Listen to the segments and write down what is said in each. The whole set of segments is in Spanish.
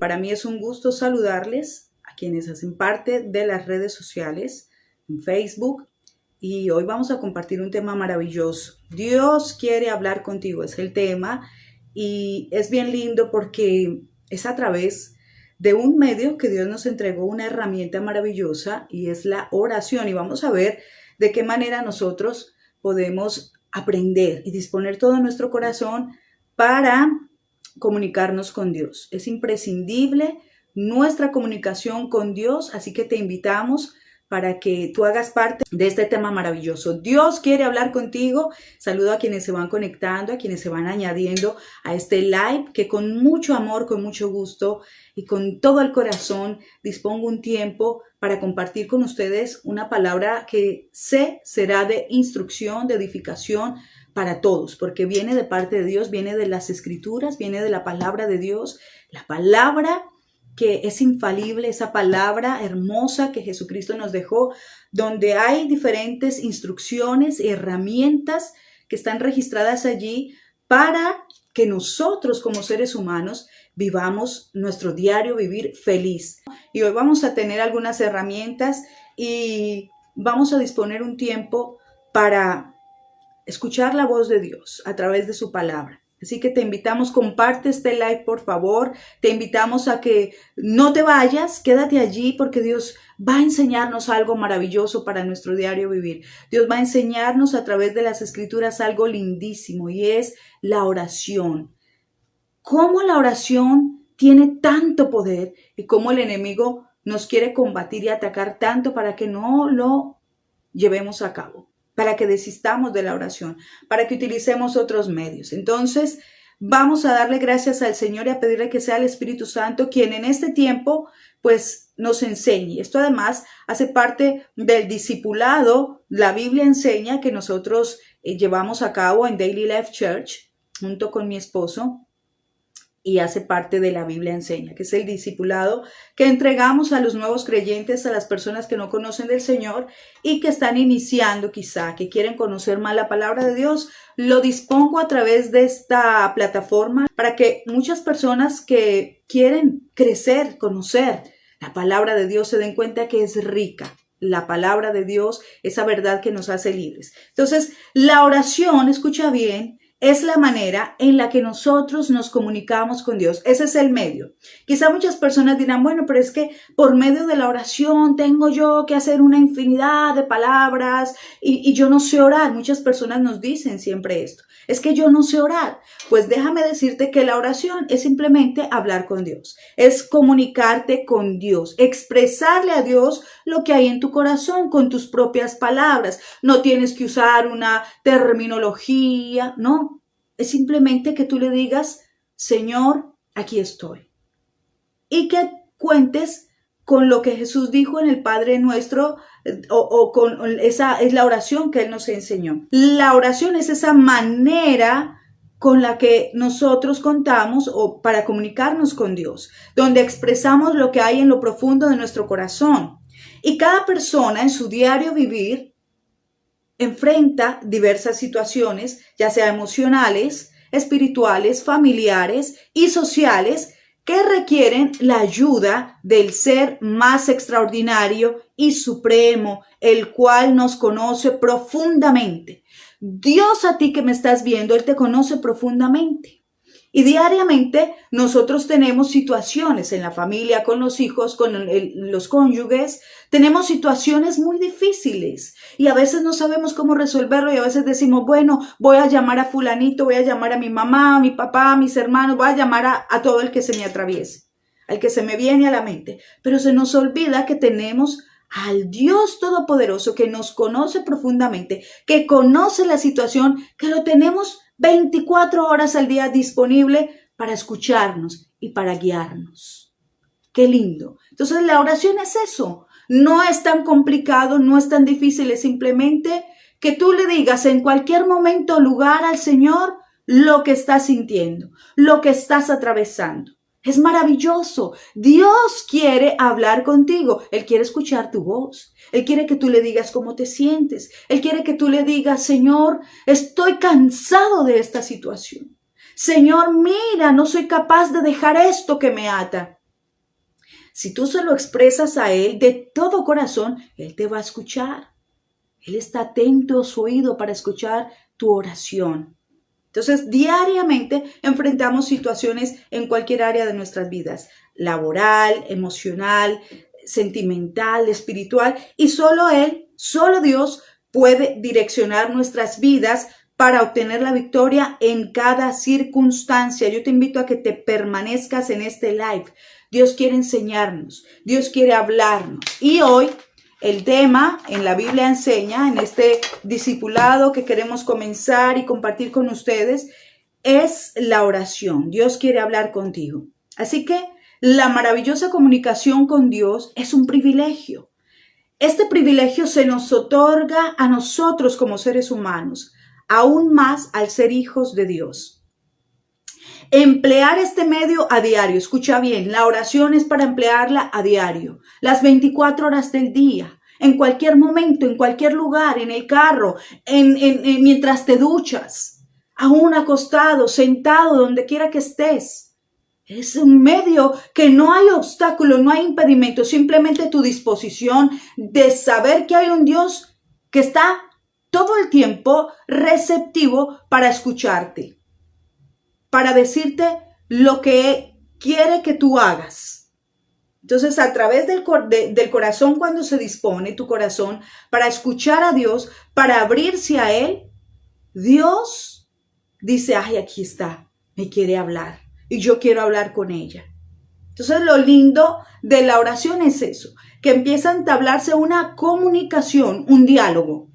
para mí es un gusto saludarles a quienes hacen parte de las redes sociales, en Facebook, y hoy vamos a compartir un tema maravilloso. Dios quiere hablar contigo, es el tema, y es bien lindo porque es a través de un medio que Dios nos entregó una herramienta maravillosa y es la oración, y vamos a ver de qué manera nosotros podemos aprender y disponer todo nuestro corazón para comunicarnos con Dios. Es imprescindible nuestra comunicación con Dios, así que te invitamos para que tú hagas parte de este tema maravilloso. Dios quiere hablar contigo. Saludo a quienes se van conectando, a quienes se van añadiendo a este live, que con mucho amor, con mucho gusto y con todo el corazón dispongo un tiempo para compartir con ustedes una palabra que sé será de instrucción, de edificación para todos, porque viene de parte de Dios, viene de las Escrituras, viene de la palabra de Dios, la palabra que es infalible, esa palabra hermosa que Jesucristo nos dejó, donde hay diferentes instrucciones y herramientas que están registradas allí para que nosotros como seres humanos vivamos nuestro diario vivir feliz. Y hoy vamos a tener algunas herramientas y vamos a disponer un tiempo para escuchar la voz de Dios a través de su palabra. Así que te invitamos, comparte este live por favor, te invitamos a que no te vayas, quédate allí porque Dios va a enseñarnos algo maravilloso para nuestro diario vivir. Dios va a enseñarnos a través de las Escrituras algo lindísimo y es la oración. Cómo la oración tiene tanto poder y cómo el enemigo nos quiere combatir y atacar tanto para que no lo llevemos a cabo, para que desistamos de la oración, para que utilicemos otros medios. Entonces, vamos a darle gracias al Señor y a pedirle que sea el Espíritu Santo quien en este tiempo, pues, nos enseñe. Esto además hace parte del discipulado. La Biblia enseña que nosotros llevamos a cabo en Daily Life Church, junto con mi esposo, y hace parte de la Biblia enseña, que es el discipulado que entregamos a los nuevos creyentes, a las personas que no conocen del Señor y que están iniciando quizá, que quieren conocer más la palabra de Dios. Lo dispongo a través de esta plataforma para que muchas personas que quieren crecer, conocer la palabra de Dios se den cuenta que es rica. La palabra de Dios, esa verdad que nos hace libres. Entonces, la oración, escucha bien, es la manera en la que nosotros nos comunicamos con Dios. Ese es el medio. Quizá muchas personas dirán, bueno, pero es que por medio de la oración tengo yo que hacer una infinidad de palabras y yo no sé orar. Muchas personas nos dicen siempre esto. Es que yo no sé orar. Pues déjame decirte que la oración es simplemente hablar con Dios. Es comunicarte con Dios, expresarle a Dios lo que hay en tu corazón con tus propias palabras. No tienes que usar una terminología, no. Es simplemente que tú le digas, Señor, aquí estoy. Y que cuentes con lo que Jesús dijo en el Padre Nuestro o con esa es la oración que Él nos enseñó. La oración es esa manera con la que nosotros contamos o para comunicarnos con Dios, donde expresamos lo que hay en lo profundo de nuestro corazón. Y cada persona en su diario vivir enfrenta diversas situaciones, ya sea emocionales, espirituales, familiares y sociales, que requieren la ayuda del ser más extraordinario y supremo, el cual nos conoce profundamente. Dios, a ti que me estás viendo, Él te conoce profundamente. Y diariamente nosotros tenemos situaciones en la familia, con los hijos, con los cónyuges, tenemos situaciones muy difíciles y a veces no sabemos cómo resolverlo y a veces decimos, bueno, voy a llamar a fulanito, voy a llamar a mi mamá, a mi papá, a mis hermanos, voy a llamar a todo el que se me atraviese, al que se me viene a la mente. Pero se nos olvida que tenemos al Dios Todopoderoso que nos conoce profundamente, que conoce la situación, que lo tenemos 24 horas al día disponible para escucharnos y para guiarnos. Qué lindo. Entonces la oración es eso. No es tan complicado, no es tan difícil, es simplemente que tú le digas en cualquier momento o lugar al Señor lo que estás sintiendo, lo que estás atravesando. Es maravilloso. Dios quiere hablar contigo. Él quiere escuchar tu voz. Él quiere que tú le digas cómo te sientes. Él quiere que tú le digas, Señor, estoy cansado de esta situación. Señor, mira, no soy capaz de dejar esto que me ata. Si tú se lo expresas a Él de todo corazón, Él te va a escuchar. Él está atento a su oído para escuchar tu oración. Entonces, diariamente enfrentamos situaciones en cualquier área de nuestras vidas, laboral, emocional, sentimental, espiritual, y solo Él, solo Dios puede direccionar nuestras vidas para obtener la victoria en cada circunstancia. Yo te invito a que te permanezcas en este live. Dios quiere enseñarnos, Dios quiere hablarnos. Y hoy el tema en la Biblia enseña, en este discipulado que queremos comenzar y compartir con ustedes, es la oración. Dios quiere hablar contigo. Así que la maravillosa comunicación con Dios es un privilegio. Este privilegio se nos otorga a nosotros como seres humanos, aún más al ser hijos de Dios. Emplear este medio a diario. Escucha bien, la oración es para emplearla a diario, las 24 horas del día, en cualquier momento, en cualquier lugar, en el carro, mientras te duchas, aún acostado, sentado, donde quiera que estés. Es un medio que no hay obstáculo, no hay impedimento, simplemente tu disposición de saber que hay un Dios que está todo el tiempo receptivo para escucharte, para decirte lo que quiere que tú hagas. Entonces, a través del corazón, cuando se dispone tu corazón para escuchar a Dios, para abrirse a Él, Dios dice, ay, aquí está, me quiere hablar y yo quiero hablar con ella. Entonces, lo lindo de la oración es eso, que empieza a entablarse una comunicación, un diálogo,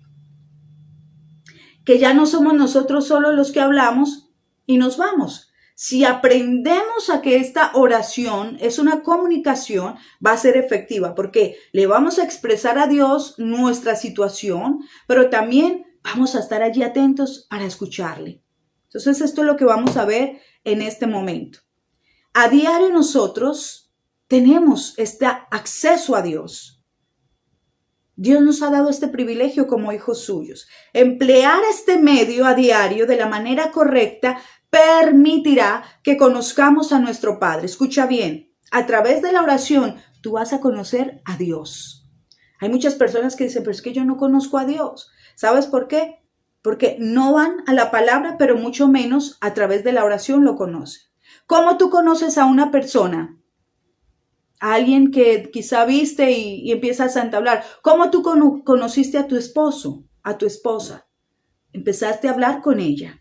que ya no somos nosotros solo los que hablamos y nos vamos. Si aprendemos a que esta oración es una comunicación, va a ser efectiva porque le vamos a expresar a Dios nuestra situación, pero también vamos a estar allí atentos para escucharle. Entonces, esto es lo que vamos a ver en este momento. A diario nosotros tenemos este acceso a Dios. Dios nos ha dado este privilegio como hijos suyos. Emplear este medio a diario de la manera correcta permitirá que conozcamos a nuestro Padre. Escucha bien, a través de la oración tú vas a conocer a Dios. Hay muchas personas que dicen, pero es que yo no conozco a Dios. ¿Sabes por qué? Porque no van a la palabra, pero mucho menos a través de la oración lo conocen. ¿Cómo tú conoces a una persona? A alguien que quizá viste y empiezas a entablar. ¿Cómo tú conociste a tu esposo, a tu esposa? Empezaste a hablar con ella,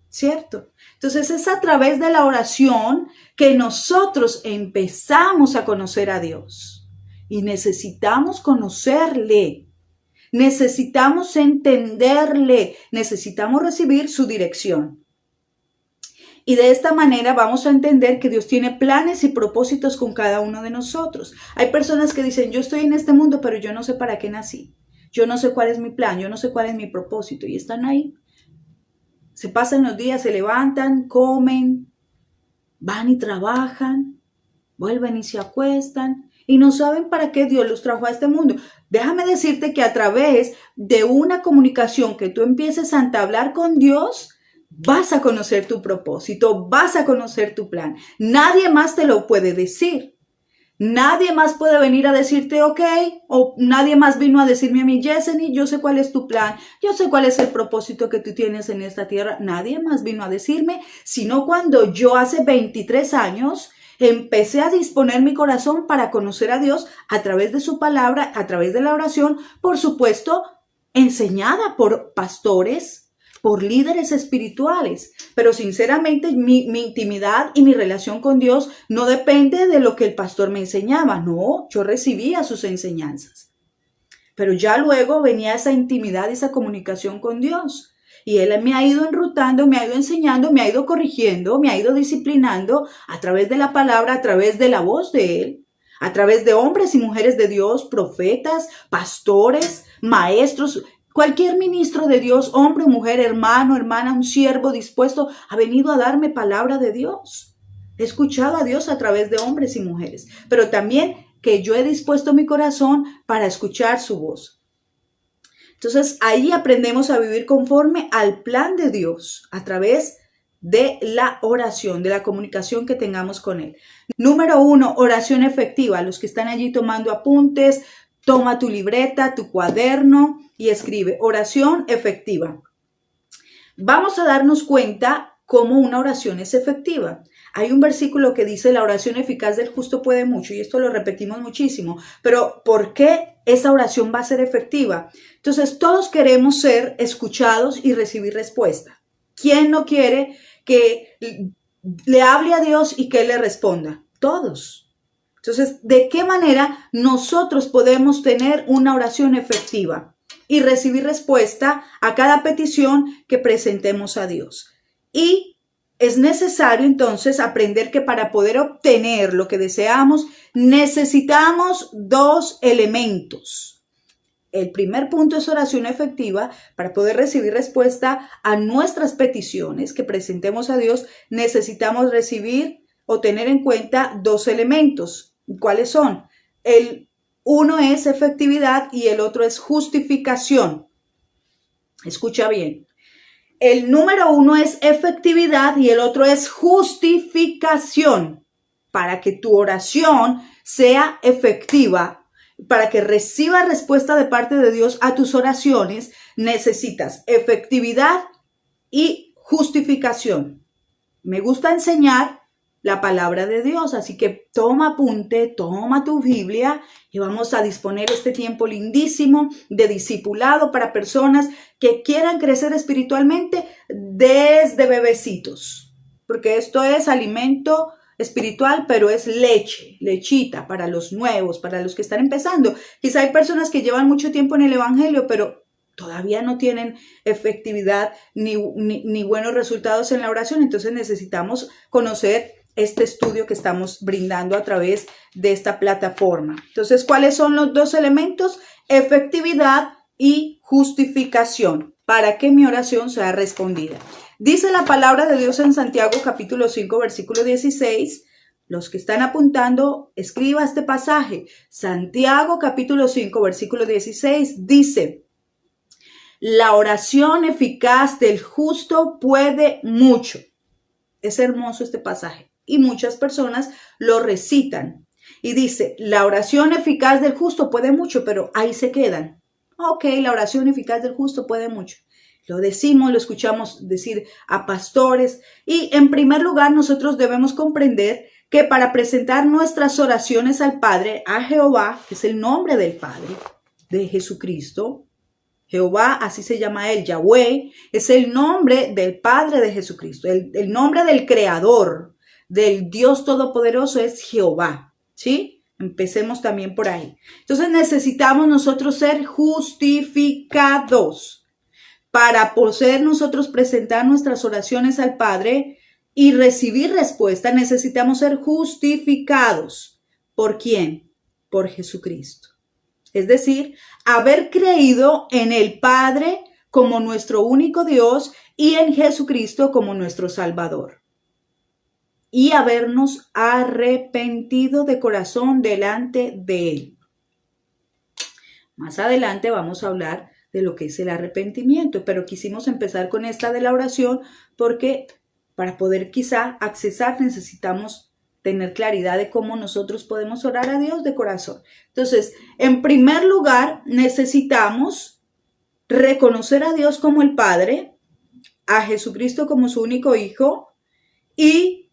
¿cierto? Entonces es a través de la oración que nosotros empezamos a conocer a Dios. Y necesitamos conocerle, necesitamos entenderle, necesitamos recibir su dirección. Y de esta manera vamos a entender que Dios tiene planes y propósitos con cada uno de nosotros. Hay personas que dicen, yo estoy en este mundo, pero yo no sé para qué nací. Yo no sé cuál es mi plan, yo no sé cuál es mi propósito. Y están ahí. Se pasan los días, se levantan, comen, van y trabajan, vuelven y se acuestan y no saben para qué Dios los trajo a este mundo. Déjame decirte que a través de una comunicación que tú empieces a entablar con Dios, vas a conocer tu propósito, vas a conocer tu plan. Nadie más te lo puede decir. Nadie más puede venir a decirte, ok, o nadie más vino a decirme a mí, Yesenia, yo sé cuál es tu plan, yo sé cuál es el propósito que tú tienes en esta tierra. Nadie más vino a decirme, sino cuando yo hace 23 años empecé a disponer mi corazón para conocer a Dios a través de su palabra, a través de la oración, por supuesto, enseñada por pastores, por líderes espirituales, pero sinceramente mi intimidad y mi relación con Dios no depende de lo que el pastor me enseñaba, no, yo recibía sus enseñanzas, pero ya luego venía esa intimidad, esa comunicación con Dios, y Él me ha ido enrutando, me ha ido enseñando, me ha ido corrigiendo, me ha ido disciplinando a través de la palabra, a través de la voz de Él, a través de hombres y mujeres de Dios, profetas, pastores, maestros. Cualquier ministro de Dios, hombre, mujer, hermano, hermana, un siervo dispuesto, ha venido a darme palabra de Dios. He escuchado a Dios a través de hombres y mujeres, pero también que yo he dispuesto mi corazón para escuchar su voz. Entonces ahí aprendemos a vivir conforme al plan de Dios a través de la oración, de la comunicación que tengamos con Él. Número 1, oración efectiva. Los que están allí tomando apuntes, toma tu libreta, tu cuaderno y escribe oración efectiva. Vamos a darnos cuenta cómo una oración es efectiva. Hay un versículo que dice la oración eficaz del justo puede mucho, y esto lo repetimos muchísimo, pero ¿por qué esa oración va a ser efectiva? Entonces, todos queremos ser escuchados y recibir respuesta. ¿Quién no quiere que le hable a Dios y que Él le responda? Todos. Entonces, ¿de qué manera nosotros podemos tener una oración efectiva y recibir respuesta a cada petición que presentemos a Dios? Y es necesario entonces aprender que para poder obtener lo que deseamos, necesitamos 2 elementos. El primer punto es oración efectiva. Para poder recibir respuesta a nuestras peticiones que presentemos a Dios, necesitamos recibir o tener en cuenta 2 elementos. ¿Cuáles son? El uno es efectividad y el otro es justificación. Escucha bien. El número 1 es efectividad y el otro es justificación. Para que tu oración sea efectiva, para que reciba respuesta de parte de Dios a tus oraciones, necesitas efectividad y justificación. Me gusta enseñar la palabra de Dios, así que toma apunte, toma tu Biblia y vamos a disponer este tiempo lindísimo de discipulado para personas que quieran crecer espiritualmente desde bebecitos, porque esto es alimento espiritual, pero es leche, lechita para los nuevos, para los que están empezando. Quizá hay personas que llevan mucho tiempo en el evangelio, pero todavía no tienen efectividad ni buenos resultados en la oración. Entonces necesitamos conocer este estudio que estamos brindando a través de esta plataforma. Entonces, ¿cuáles son los 2 elementos? Efectividad y justificación para que mi oración sea respondida. Dice la palabra de Dios en Santiago capítulo 5 versículo 16. Los que están apuntando, escriba este pasaje. Santiago capítulo 5 versículo 16 dice: la oración eficaz del justo puede mucho. Es hermoso este pasaje y muchas personas lo recitan. Y dice, la oración eficaz del justo puede mucho, pero ahí se quedan. Ok, la oración eficaz del justo puede mucho. Lo decimos, lo escuchamos decir a pastores. Y en primer lugar, nosotros debemos comprender que para presentar nuestras oraciones al Padre, a Jehová, que es el nombre del Padre, de Jesucristo, Jehová, así se llama él, Yahweh, es el nombre del Padre de Jesucristo, el nombre del Creador, del Dios Todopoderoso es Jehová, ¿sí? Empecemos también por ahí. Entonces necesitamos nosotros ser justificados para poder nosotros presentar nuestras oraciones al Padre y recibir respuesta. Necesitamos ser justificados. ¿Por quién? Por Jesucristo. Es decir, haber creído en el Padre como nuestro único Dios y en Jesucristo como nuestro Salvador. Y habernos arrepentido de corazón delante de Él. Más adelante vamos a hablar de lo que es el arrepentimiento, pero quisimos empezar con esta de la oración porque para poder quizá accesar necesitamos tener claridad de cómo nosotros podemos orar a Dios de corazón. Entonces, en primer lugar, necesitamos reconocer a Dios como el Padre, a Jesucristo como su único Hijo y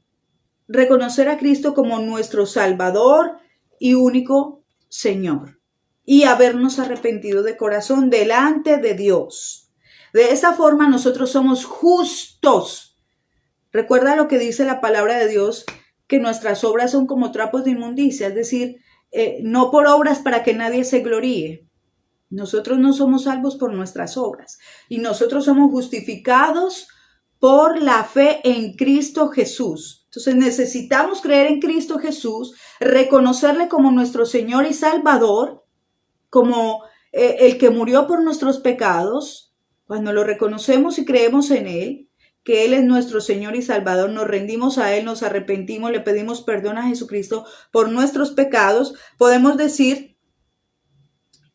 reconocer a Cristo como nuestro Salvador y único Señor. Y habernos arrepentido de corazón delante de Dios. De esa forma nosotros somos justos. Recuerda lo que dice la palabra de Dios, que nuestras obras son como trapos de inmundicia, es decir, no por obras para que nadie se gloríe. Nosotros no somos salvos por nuestras obras y nosotros somos justificados por la fe en Cristo Jesús. Entonces necesitamos creer en Cristo Jesús, reconocerle como nuestro Señor y Salvador, como el que murió por nuestros pecados. Cuando lo reconocemos y creemos en Él, que Él es nuestro Señor y Salvador, nos rendimos a Él, nos arrepentimos, le pedimos perdón a Jesucristo por nuestros pecados, podemos decir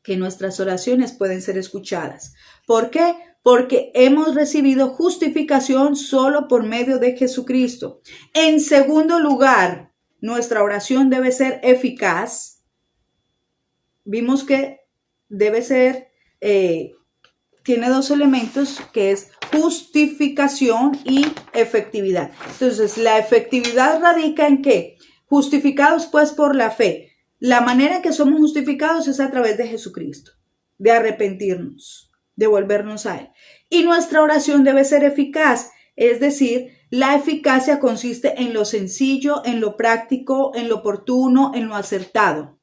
que nuestras oraciones pueden ser escuchadas. ¿Por qué? porque hemos recibido justificación solo por medio de Jesucristo. En segundo lugar, nuestra oración debe ser eficaz. Vimos que debe ser, tiene dos elementos, que es justificación y efectividad. Entonces, la efectividad radica en ¿qué? Justificados pues por la fe. La manera en que somos justificados es a través de Jesucristo, de arrepentirnos, de volvernos a Él. Y nuestra oración debe ser eficaz, es decir, la eficacia consiste en lo sencillo, en lo práctico, en lo oportuno, en lo acertado.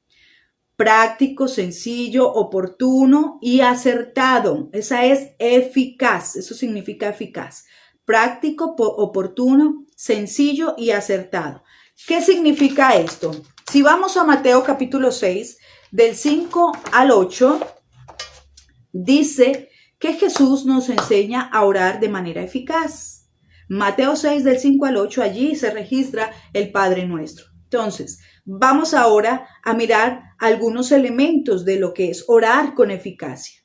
Práctico, sencillo, oportuno y acertado. Esa es eficaz, eso significa eficaz. Práctico, oportuno, sencillo y acertado. ¿Qué significa esto? Si vamos a Mateo capítulo 6, del 5 al 8, dice que Jesús nos enseña a orar de manera eficaz. Mateo 6, del 5 al 8, allí se registra el Padre Nuestro. Entonces, vamos ahora a mirar algunos elementos de lo que es orar con eficacia.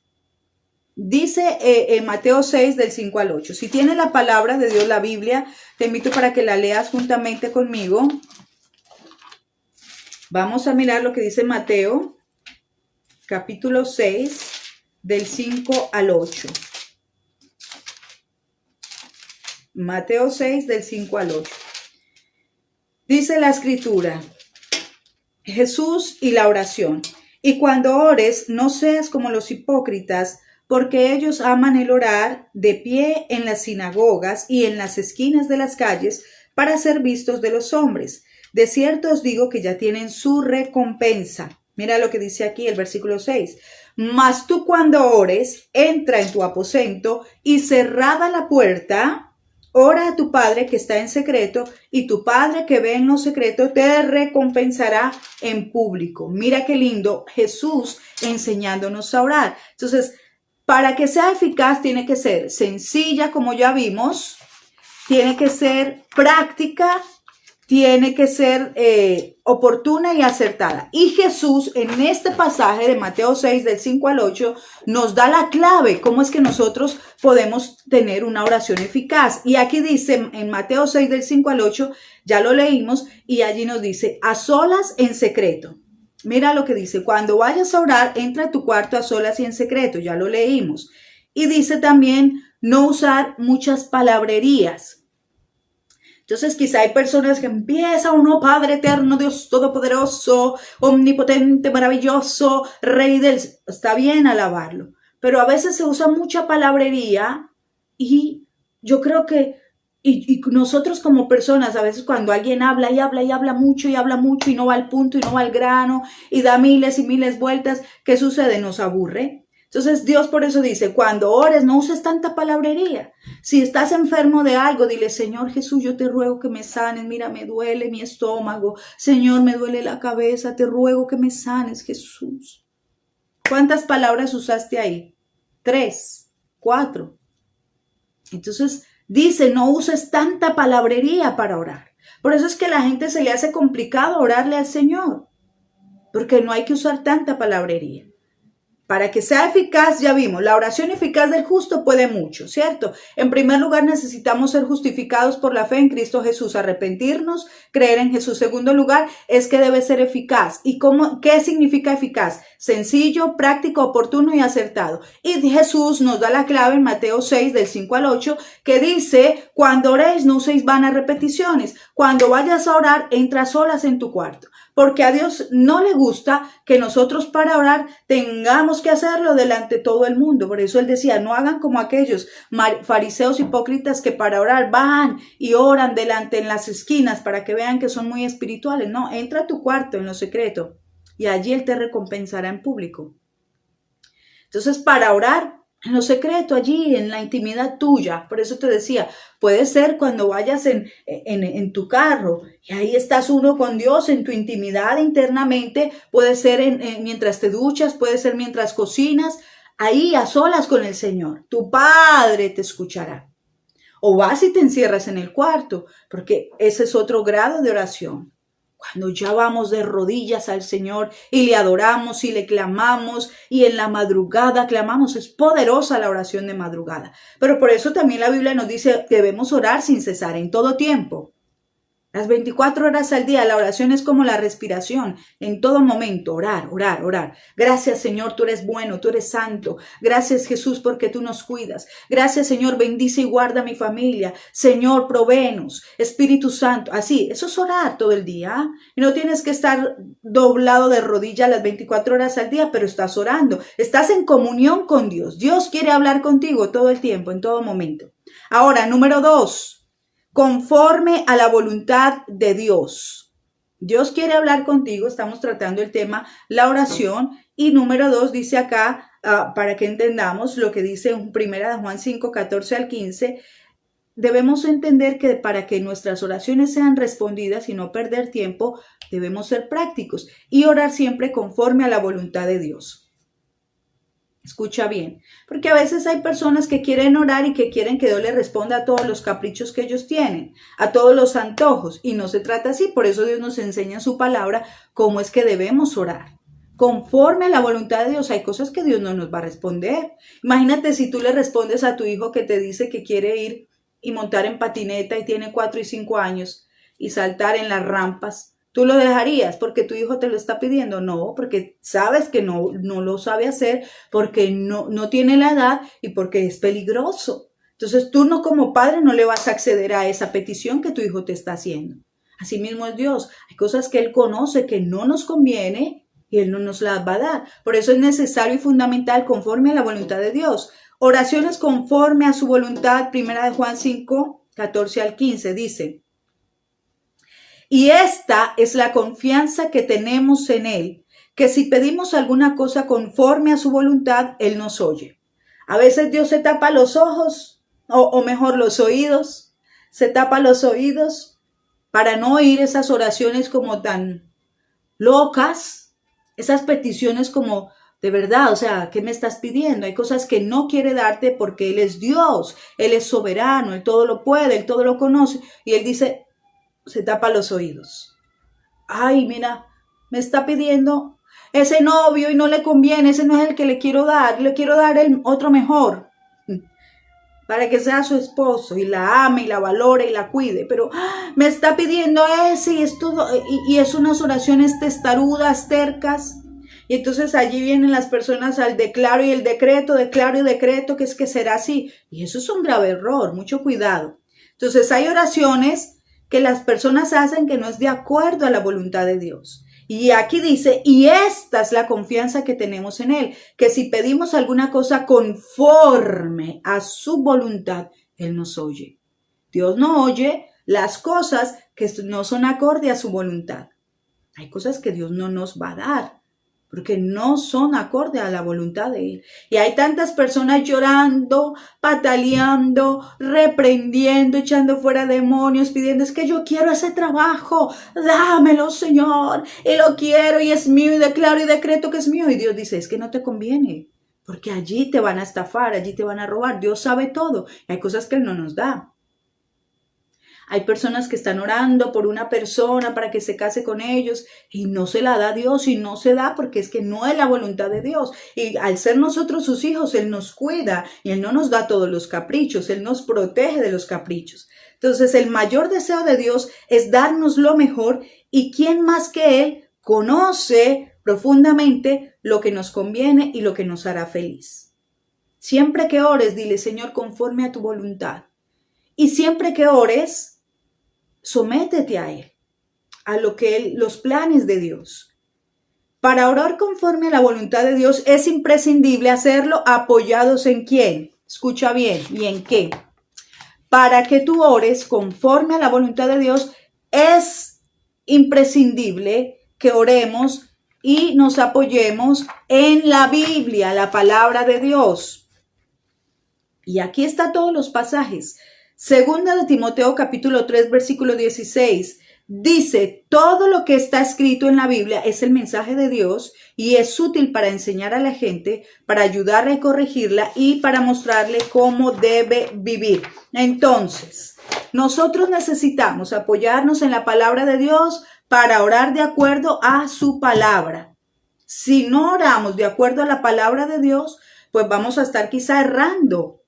Dice en Mateo 6, del 5 al 8. Si tienes la palabra de Dios, la Biblia, te invito para que la leas juntamente conmigo. Vamos a mirar lo que dice Mateo, capítulo 6, del 5 al 8. Mateo 6, del 5 al 8. Dice la Escritura, Jesús y la oración. Y cuando ores, no seas como los hipócritas, porque ellos aman el orar de pie en las sinagogas y en las esquinas de las calles para ser vistos de los hombres. De cierto os digo que ya tienen su recompensa. Mira lo que dice aquí el versículo 6. Mas tú cuando ores, entra en tu aposento y cerrada la puerta, ora a tu Padre que está en secreto, y tu Padre que ve en lo secreto te recompensará en público. Mira qué lindo, Jesús enseñándonos a orar. Entonces, para que sea eficaz tiene que ser sencilla, como ya vimos, tiene que ser práctica, tiene que ser oportuna y acertada. Y Jesús en este pasaje de Mateo 6, del 5 al 8, nos da la clave, cómo es que nosotros podemos tener una oración eficaz. Y aquí dice en Mateo 6, del 5 al 8, ya lo leímos, y allí nos dice, a solas en secreto. Mira lo que dice, cuando vayas a orar, entra a tu cuarto a solas y en secreto, ya lo leímos. Y dice también, no usar muchas palabrerías. Entonces quizá hay personas que empiezan, uno, Padre eterno, Dios todopoderoso, omnipotente, maravilloso, Rey del... Está bien alabarlo, pero a veces se usa mucha palabrería y yo creo que, y nosotros como personas, a veces cuando alguien habla y habla y habla mucho y no va al punto y no va al grano y da miles y miles vueltas, ¿qué sucede? Nos aburre. Entonces Dios por eso dice, cuando ores no uses tanta palabrería. Si estás enfermo de algo, dile, Señor Jesús, yo te ruego que me sanes. Mira, me duele mi estómago. Señor, me duele la cabeza. Te ruego que me sanes, Jesús. ¿Cuántas palabras usaste ahí? 3, 4. Entonces dice, no uses tanta palabrería para orar. Por eso es que a la gente se le hace complicado orarle al Señor. Porque no hay que usar tanta palabrería. Para que sea eficaz, ya vimos, la oración eficaz del justo puede mucho, ¿cierto? En primer lugar, necesitamos ser justificados por la fe en Cristo Jesús, arrepentirnos, creer en Jesús. Segundo lugar, es que debe ser eficaz. ¿Y qué significa eficaz? Sencillo, práctico, oportuno y acertado. Y Jesús nos da la clave en Mateo 6, del 5 al 8, que dice, cuando oréis, no uséis vanas repeticiones. Cuando vayas a orar, entra solas en tu cuarto. Porque a Dios no le gusta que nosotros para orar tengamos que hacerlo delante de todo el mundo. Por eso Él decía, no hagan como aquellos fariseos hipócritas que para orar van y oran delante en las esquinas para que vean que son muy espirituales. No, entra a tu cuarto en lo secreto y allí Él te recompensará en público. Entonces, para orar en lo secreto, allí, en la intimidad tuya. Por eso te decía, puede ser cuando vayas en tu carro y ahí estás uno con Dios en tu intimidad internamente. Puede ser mientras te duchas, puede ser mientras cocinas, ahí a solas con el Señor. Tu Padre te escuchará. O vas y te encierras en el cuarto, porque ese es otro grado de oración. Cuando ya vamos de rodillas al Señor y le adoramos y le clamamos y en la madrugada clamamos. Es poderosa la oración de madrugada. Pero por eso también la Biblia nos dice que debemos orar sin cesar en todo tiempo. Las 24 horas al día, la oración es como la respiración, en todo momento, orar, orar, orar. Gracias Señor, tú eres bueno, tú eres santo. Gracias Jesús porque tú nos cuidas. Gracias Señor, bendice y guarda a mi familia. Señor, provéenos, Espíritu Santo. Así, eso es orar todo el día. Y no tienes que estar doblado de rodillas las 24 horas al día, pero estás orando. Estás en comunión con Dios. Dios quiere hablar contigo todo el tiempo, en todo momento. Ahora, número 2. Conforme a la voluntad de Dios. Dios quiere hablar contigo. Estamos tratando el tema, la oración. Y número 2 dice acá, para que entendamos lo que dice en 1 Juan 5, 14 al 15, debemos entender que para que nuestras oraciones sean respondidas y no perder tiempo, debemos ser prácticos y orar siempre conforme a la voluntad de Dios. Escucha bien, porque a veces hay personas que quieren orar y que quieren que Dios les responda a todos los caprichos que ellos tienen, a todos los antojos, y no se trata así. Por eso Dios nos enseña en su palabra cómo es que debemos orar. Conforme a la voluntad de Dios, hay cosas que Dios no nos va a responder. Imagínate si tú le respondes a tu hijo que te dice que quiere ir y montar en patineta y tiene 4 y 5 años y saltar en las rampas. ¿Tú lo dejarías porque tu hijo te lo está pidiendo? No, porque sabes que no lo sabe hacer, porque no tiene la edad y porque es peligroso. Entonces tú no, como padre, no le vas a acceder a esa petición que tu hijo te está haciendo. Así mismo es Dios. Hay cosas que Él conoce que no nos conviene y Él no nos las va a dar. Por eso es necesario y fundamental conforme a la voluntad de Dios. Oraciones conforme a su voluntad. 1 Juan 5, 14 al 15 dice: y esta es la confianza que tenemos en Él, que si pedimos alguna cosa conforme a su voluntad, Él nos oye. A veces Dios se tapa los ojos, o mejor los oídos, se tapa los oídos para no oír esas oraciones como tan locas, esas peticiones como de verdad, o sea, ¿qué me estás pidiendo? Hay cosas que no quiere darte porque Él es Dios, Él es soberano, Él todo lo puede, Él todo lo conoce, y Él dice, se tapa los oídos. Ay, mira, me está pidiendo ese novio y no le conviene, ese no es el que le quiero dar el otro mejor, para que sea su esposo y la ame y la valore y la cuide, pero me está pidiendo ese y es todo, y es unas oraciones testarudas, tercas. Y entonces allí vienen las personas al declaro y el decreto, declaro y decreto, que es que será así. Y eso es un grave error, mucho cuidado. Entonces hay oraciones que las personas hacen que no es de acuerdo a la voluntad de Dios. Y aquí dice, y esta es la confianza que tenemos en Él, que si pedimos alguna cosa conforme a su voluntad, Él nos oye. Dios no oye las cosas que no son acorde a su voluntad. Hay cosas que Dios no nos va a dar, porque no son acorde a la voluntad de Él. Y hay tantas personas llorando, pataleando, reprendiendo, echando fuera demonios, pidiendo, es que yo quiero ese trabajo, dámelo Señor, y lo quiero y es mío y declaro y decreto que es mío. Y Dios dice, es que no te conviene, porque allí te van a estafar, allí te van a robar. Dios sabe todo, hay cosas que Él no nos da. Hay personas que están orando por una persona para que se case con ellos y no se la da Dios y no se da porque es que no es la voluntad de Dios. Y al ser nosotros sus hijos, Él nos cuida y Él no nos da todos los caprichos, Él nos protege de los caprichos. Entonces el mayor deseo de Dios es darnos lo mejor y ¿quién más que Él conoce profundamente lo que nos conviene y lo que nos hará feliz? Siempre que ores, dile, Señor, conforme a tu voluntad. Y siempre que ores, sométete a Él, a los planes de Dios. Para orar conforme a la voluntad de Dios es imprescindible hacerlo apoyados en ¿quién? Escucha bien, ¿y en qué? Para que tú ores conforme a la voluntad de Dios es imprescindible que oremos y nos apoyemos en la Biblia, la palabra de Dios. Y aquí están todos los pasajes. Segunda de Timoteo capítulo 3 versículo 16 dice, todo lo que está escrito en la Biblia es el mensaje de Dios y es útil para enseñar a la gente, para ayudarla y corregirla y para mostrarle cómo debe vivir. Entonces, Nosotros necesitamos apoyarnos en la palabra de Dios para orar de acuerdo a su palabra. Si no oramos de acuerdo a la palabra de Dios, pues vamos a estar quizá errando.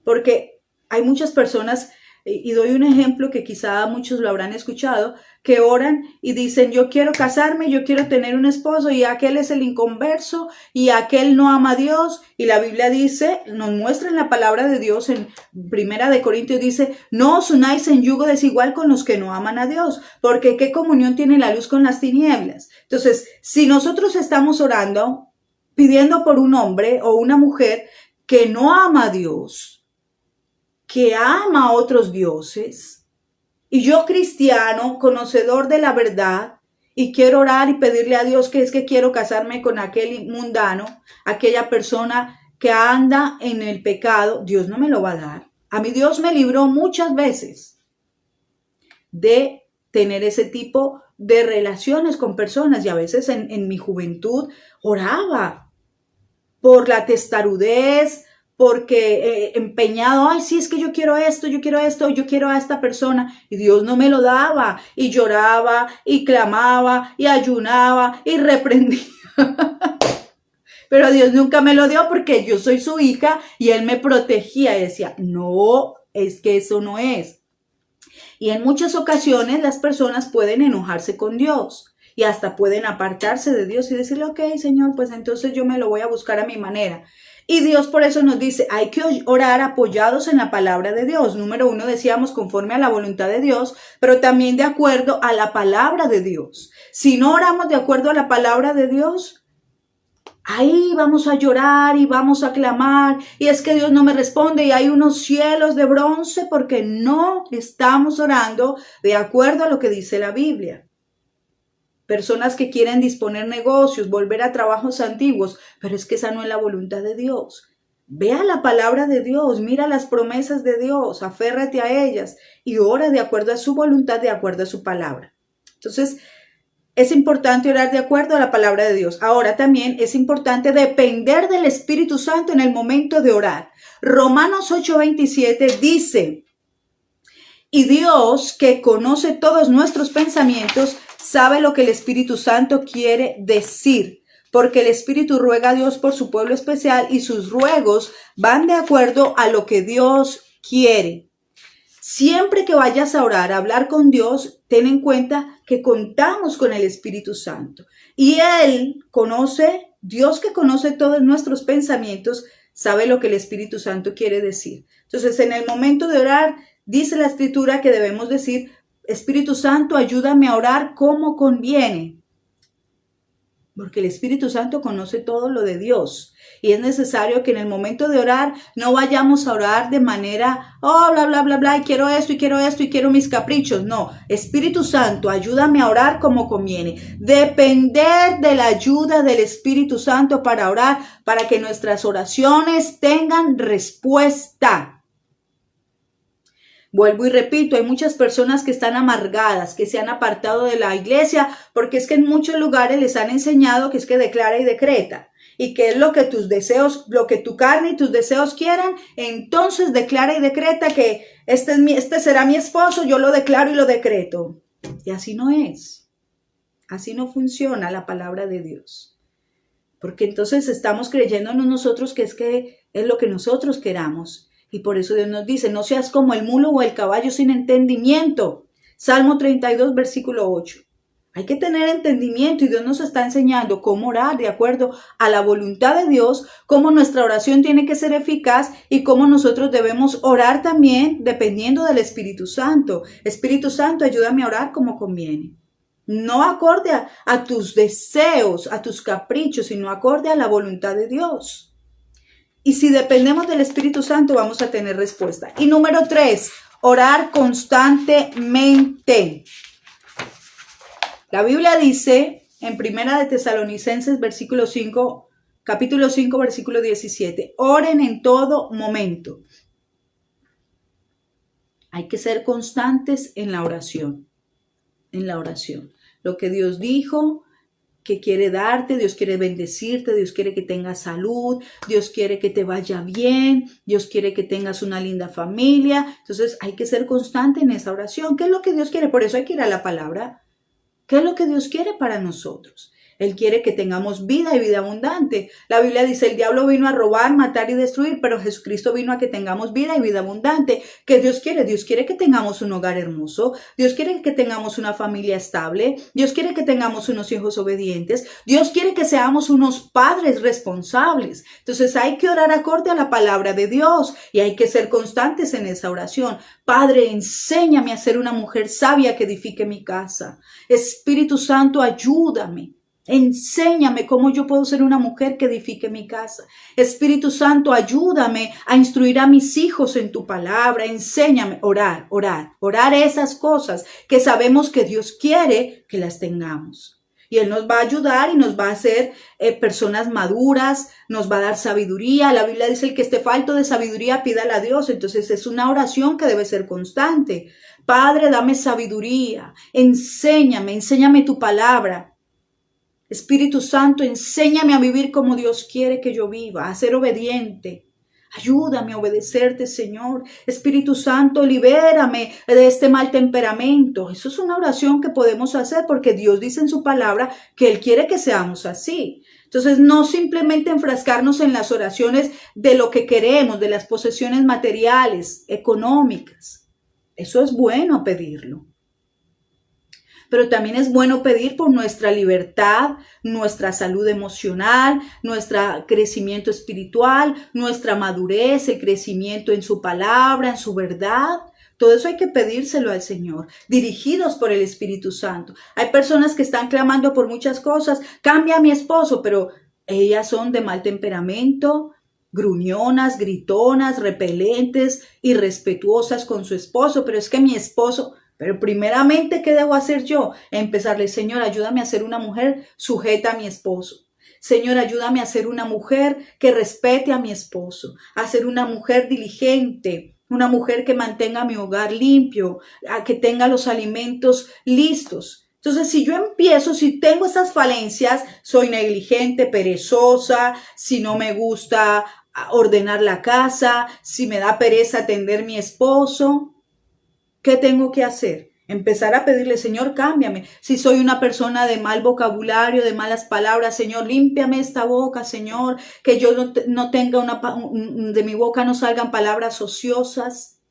Porque hay muchas personas, y doy un ejemplo que quizá muchos lo habrán escuchado, que oran y dicen, yo quiero casarme, yo quiero tener un esposo, y aquel es el inconverso, y aquel no ama a Dios. Y la Biblia dice, nos muestra en la palabra de Dios, en 1 Corintios dice, no os unáis en yugo desigual con los que no aman a Dios, porque ¿qué comunión tiene la luz con las tinieblas? Entonces, si nosotros estamos orando, pidiendo por un hombre o una mujer que no ama a Dios, que ama a otros dioses, y yo cristiano, conocedor de la verdad, y quiero orar y pedirle a Dios que es que quiero casarme con aquel mundano, aquella persona que anda en el pecado, Dios no me lo va a dar. A mí Dios me libró muchas veces de tener ese tipo de relaciones con personas, y a veces en mi juventud oraba por la testarudez, porque empeñado, ay, sí, es que yo quiero esto, yo quiero a esta persona, y Dios no me lo daba, y lloraba, y clamaba, y ayunaba, y reprendía. Pero Dios nunca me lo dio porque yo soy su hija, y Él me protegía, y decía, no, es que eso no es. Y en muchas ocasiones las personas pueden enojarse con Dios. Y hasta pueden apartarse de Dios y decirle, ok, Señor, pues entonces yo me lo voy a buscar a mi manera. Y Dios por eso nos dice, hay que orar apoyados en la palabra de Dios. Número 1, decíamos, conforme a la voluntad de Dios, pero también de acuerdo a la palabra de Dios. Si no oramos de acuerdo a la palabra de Dios, ahí vamos a llorar y vamos a clamar, y es que Dios no me responde, y hay unos cielos de bronce porque no estamos orando de acuerdo a lo que dice la Biblia. Personas que quieren disponer negocios, volver a trabajos antiguos, pero es que esa no es la voluntad de Dios. Vea la palabra de Dios, mira las promesas de Dios, aférrate a ellas y ora de acuerdo a su voluntad, de acuerdo a su palabra. Entonces, es importante orar de acuerdo a la palabra de Dios. Ahora también es importante depender del Espíritu Santo en el momento de orar. Romanos 8:27 dice, y Dios, que conoce todos nuestros pensamientos, sabe lo que el Espíritu Santo quiere decir, porque el Espíritu ruega a Dios por su pueblo especial y sus ruegos van de acuerdo a lo que Dios quiere. Siempre que vayas a orar, a hablar con Dios, ten en cuenta que contamos con el Espíritu Santo. Y Él conoce, Dios que conoce todos nuestros pensamientos, sabe lo que el Espíritu Santo quiere decir. Entonces, en el momento de orar, dice la Escritura que debemos decir, Espíritu Santo, ayúdame a orar como conviene. Porque el Espíritu Santo conoce todo lo de Dios. Y es necesario que en el momento de orar no vayamos a orar de manera, oh, bla, bla, bla, bla, y quiero esto, y quiero esto, y quiero mis caprichos. No, Espíritu Santo, ayúdame a orar como conviene. Depender de la ayuda del Espíritu Santo para orar, para que nuestras oraciones tengan respuesta. Vuelvo y repito, hay muchas personas que están amargadas, que se han apartado de la iglesia, porque es que en muchos lugares les han enseñado que es que declara y decreta. Y que es lo que tus deseos, lo que tu carne y tus deseos quieran, entonces declara y decreta que este será mi esposo, yo lo declaro y lo decreto. Y así no es. Así no funciona la palabra de Dios. Porque entonces estamos creyéndonos nosotros que es lo que nosotros queramos. Y por eso Dios nos dice, no seas como el mulo o el caballo sin entendimiento. Salmo 32, versículo 8. Hay que tener entendimiento y Dios nos está enseñando cómo orar de acuerdo a la voluntad de Dios, cómo nuestra oración tiene que ser eficaz y cómo nosotros debemos orar también dependiendo del Espíritu Santo. Espíritu Santo, ayúdame a orar como conviene. No acorde a tus deseos, a tus caprichos, sino acorde a la voluntad de Dios. Y si dependemos del Espíritu Santo, vamos a tener respuesta. Y número 3, orar constantemente. La Biblia dice en 1 Tesalonicenses capítulo 5, versículo 17, oren en todo momento. Hay que ser constantes en la oración. En la oración. Lo que Dios dijo, que quiere darte, Dios quiere bendecirte, Dios quiere que tengas salud, Dios quiere que te vaya bien, Dios quiere que tengas una linda familia. Entonces hay que ser constante en esa oración. ¿Qué es lo que Dios quiere? Por eso hay que ir a la palabra. ¿Qué es lo que Dios quiere para nosotros? Él quiere que tengamos vida y vida abundante. La Biblia dice, el diablo vino a robar, matar y destruir, pero Jesucristo vino a que tengamos vida y vida abundante. ¿Qué Dios quiere? Dios quiere que tengamos un hogar hermoso. Dios quiere que tengamos una familia estable. Dios quiere que tengamos unos hijos obedientes. Dios quiere que seamos unos padres responsables. Entonces hay que orar acorde a la palabra de Dios y hay que ser constantes en esa oración. Padre, enséñame a ser una mujer sabia que edifique mi casa. Espíritu Santo, ayúdame. Enséñame cómo yo puedo ser una mujer que edifique mi casa. Espíritu Santo, ayúdame a instruir a mis hijos en tu palabra. Enséñame, orar esas cosas que sabemos que Dios quiere que las tengamos. Y Él nos va a ayudar y nos va a hacer personas maduras, nos va a dar sabiduría. La Biblia dice, el que esté falto de sabiduría, pídala a Dios. Entonces es una oración que debe ser constante. Padre, dame sabiduría. Enséñame tu palabra. Espíritu Santo, enséñame a vivir como Dios quiere que yo viva, a ser obediente. Ayúdame a obedecerte, Señor. Espíritu Santo, libérame de este mal temperamento. Eso es una oración que podemos hacer porque Dios dice en su palabra que Él quiere que seamos así. Entonces, no simplemente enfrascarnos en las oraciones de lo que queremos, de las posesiones materiales, económicas. Eso es bueno pedirlo. Pero también es bueno pedir por nuestra libertad, nuestra salud emocional, nuestro crecimiento espiritual, nuestra madurez, el crecimiento en su palabra, en su verdad. Todo eso hay que pedírselo al Señor, dirigidos por el Espíritu Santo. Hay personas que están clamando por muchas cosas. Cambia a mi esposo, pero ellas son de mal temperamento, gruñonas, gritonas, repelentes, irrespetuosas con su esposo. Pero es que mi esposo... Pero primeramente, ¿qué debo hacer yo? Empezarle, Señor, ayúdame a ser una mujer sujeta a mi esposo. Señor, ayúdame a ser una mujer que respete a mi esposo, a ser una mujer diligente, una mujer que mantenga mi hogar limpio, a que tenga los alimentos listos. Entonces, si yo empiezo, si tengo esas falencias, soy negligente, perezosa, si no me gusta ordenar la casa, si me da pereza atender a mi esposo, ¿qué tengo que hacer? Empezar a pedirle, Señor, cámbiame. Si soy una persona de mal vocabulario, de malas palabras, Señor, límpiame esta boca, Señor, que yo no tenga de mi boca no salgan palabras ociosas.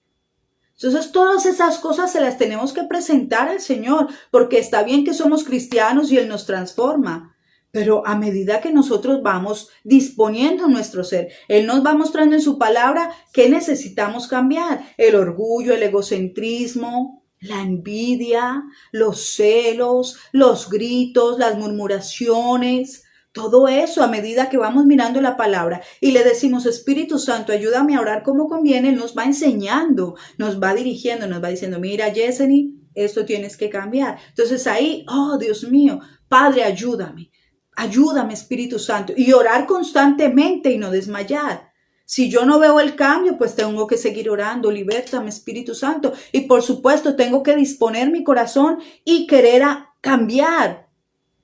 Entonces, todas esas cosas se las tenemos que presentar al Señor, porque está bien que somos cristianos y Él nos transforma. Pero a medida que nosotros vamos disponiendo nuestro ser, Él nos va mostrando en su palabra qué necesitamos cambiar. El orgullo, el egocentrismo, la envidia, los celos, los gritos, las murmuraciones. Todo eso a medida que vamos mirando la palabra y le decimos, Espíritu Santo, ayúdame a orar como conviene, Él nos va enseñando, nos va dirigiendo, nos va diciendo, mira, Yesenia, esto tienes que cambiar. Entonces ahí, oh Dios mío, Padre, ayúdame. Ayúdame, Espíritu Santo, y orar constantemente y no desmayar. Si yo no veo el cambio, pues tengo que seguir orando. Libértame, Espíritu Santo. Y por supuesto, tengo que disponer mi corazón y querer cambiar.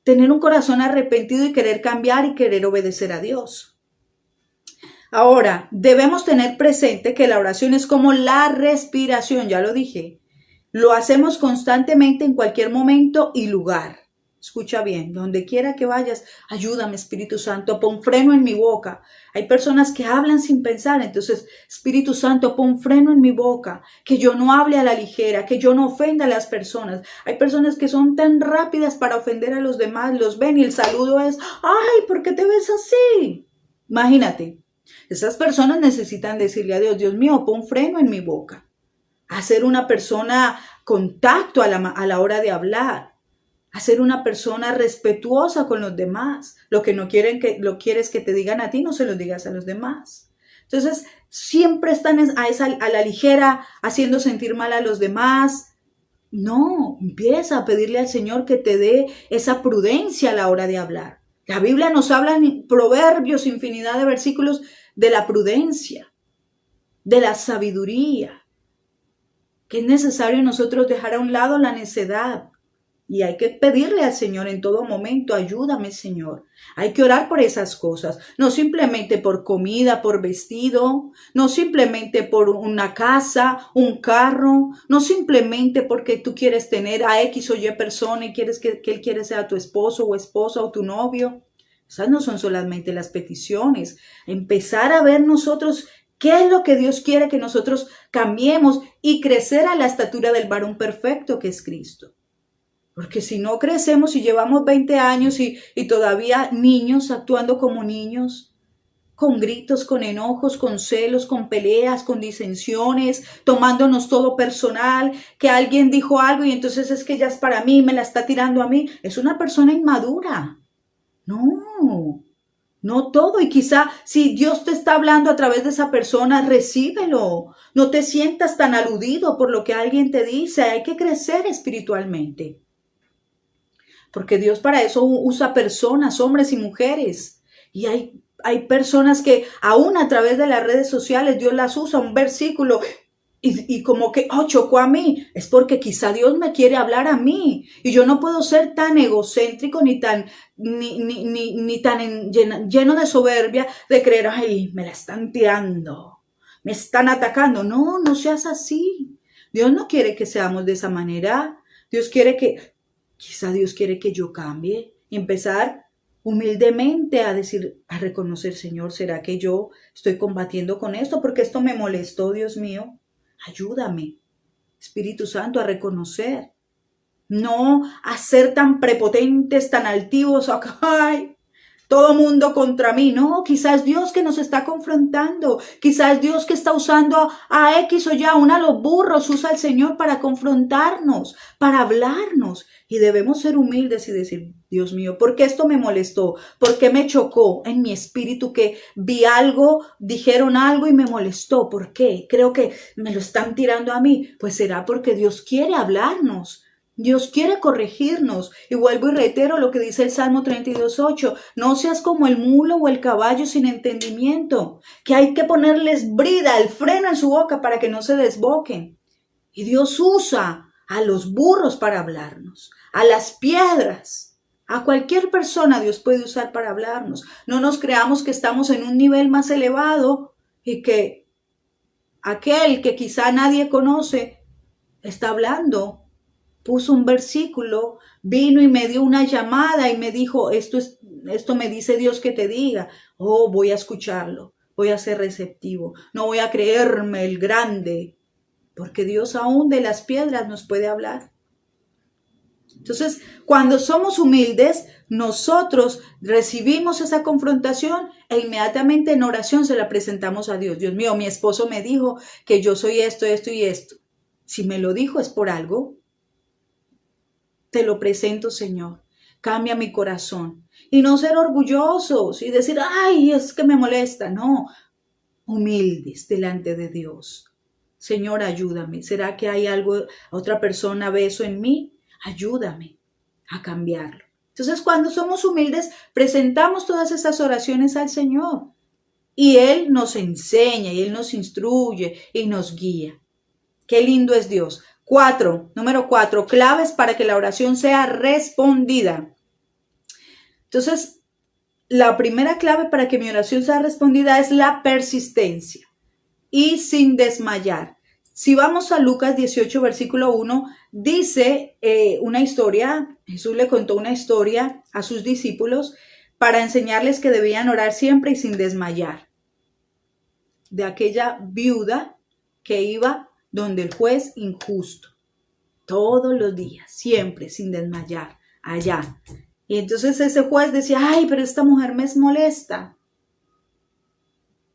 Tener un corazón arrepentido y querer cambiar y querer obedecer a Dios. Ahora, debemos tener presente que la oración es como la respiración, ya lo dije. Lo hacemos constantemente en cualquier momento y lugar. Escucha bien, donde quiera que vayas, ayúdame, Espíritu Santo, pon freno en mi boca. Hay personas que hablan sin pensar, entonces, Espíritu Santo, pon freno en mi boca, que yo no hable a la ligera, que yo no ofenda a las personas. Hay personas que son tan rápidas para ofender a los demás, los ven y el saludo es, ay, ¿por qué te ves así? Imagínate, esas personas necesitan decirle a Dios, Dios mío, pon freno en mi boca. Hacer una persona con tacto a la hora de hablar. A ser una persona respetuosa con los demás. Lo que no quieres que te digan a ti, no se lo digas a los demás. Entonces, siempre están a la ligera, haciendo sentir mal a los demás. No, empieza a pedirle al Señor que te dé esa prudencia a la hora de hablar. La Biblia nos habla en Proverbios, infinidad de versículos, de la prudencia, de la sabiduría, que es necesario nosotros dejar a un lado la necedad. Y hay que pedirle al Señor en todo momento, ayúdame, Señor. Hay que orar por esas cosas, no simplemente por comida, por vestido, no simplemente por una casa, un carro, no simplemente porque tú quieres tener a X o Y persona y quieres que él quiere sea tu esposo o esposa o tu novio. Esas no son solamente las peticiones. Empezar a ver nosotros qué es lo que Dios quiere que nosotros cambiemos y crecer a la estatura del varón perfecto que es Cristo. Porque si no crecemos y llevamos 20 años y todavía niños actuando como niños, con gritos, con enojos, con celos, con peleas, con disensiones, tomándonos todo personal, que alguien dijo algo y entonces es que ya es para mí, me la está tirando a mí, es una persona inmadura. No, no todo. Y quizá si Dios te está hablando a través de esa persona, recíbelo. No te sientas tan aludido por lo que alguien te dice. Hay que crecer espiritualmente. Porque Dios para eso usa personas, hombres y mujeres. Y hay personas que aún a través de las redes sociales Dios las usa, un versículo, y como que, chocó a mí. Es porque quizá Dios me quiere hablar a mí. Y yo no puedo ser tan egocéntrico ni tan, ni tan lleno de soberbia de creer, ay, me la están tirando, me están atacando. No, no seas así. Dios no quiere que seamos de esa manera. Quizá Dios quiere que yo cambie y empezar humildemente a decir, a reconocer, Señor, ¿será que yo estoy combatiendo con esto? Porque esto me molestó, Dios mío. Ayúdame, Espíritu Santo, a reconocer. No a ser tan prepotentes, tan altivos. Ay, todo mundo contra mí. No, quizás Dios que nos está confrontando. Quizás Dios que está usando a X o Y, aún a los burros, usa al Señor para confrontarnos, para hablarnos. Y debemos ser humildes y decir, Dios mío, ¿por qué esto me molestó? ¿Por qué me chocó en mi espíritu que vi algo, dijeron algo y me molestó? ¿Por qué? Creo que me lo están tirando a mí. Pues será porque Dios quiere hablarnos. Dios quiere corregirnos. Y vuelvo y reitero lo que dice el Salmo 32:8. No seas como el mulo o el caballo sin entendimiento, que hay que ponerles brida, el freno en su boca para que no se desboquen. Y Dios usa a los burros para hablarnos, a las piedras. A cualquier persona Dios puede usar para hablarnos. No nos creamos que estamos en un nivel más elevado y que aquel que quizá nadie conoce está hablando. Puso un versículo, vino y me dio una llamada y me dijo, esto me dice Dios que te diga. Oh, voy a escucharlo, voy a ser receptivo, no voy a creerme el grande, porque Dios aún de las piedras nos puede hablar. Entonces, cuando somos humildes, nosotros recibimos esa confrontación e inmediatamente en oración se la presentamos a Dios. Dios mío, mi esposo me dijo que yo soy esto, esto y esto. Si me lo dijo es por algo. Te lo presento, Señor. Cambia mi corazón. Y no ser orgullosos y decir, ay, es que me molesta. No, humildes delante de Dios. Señor, ayúdame. ¿Será que hay algo, otra persona ve eso en mí? Ayúdame a cambiarlo. Entonces, cuando somos humildes, presentamos todas esas oraciones al Señor. Y Él nos enseña, y Él nos instruye, y nos guía. Qué lindo es Dios. Número 4, claves para que la oración sea respondida. Entonces, la primera clave para que mi oración sea respondida es la persistencia y sin desmayar. Si vamos a Lucas 18, versículo 1, dice una historia, Jesús le contó una historia a sus discípulos para enseñarles que debían orar siempre y sin desmayar. De aquella viuda que iba donde el juez injusto, todos los días, siempre, sin desmayar, allá. Y entonces ese juez decía, ay, pero esta mujer me es molesta.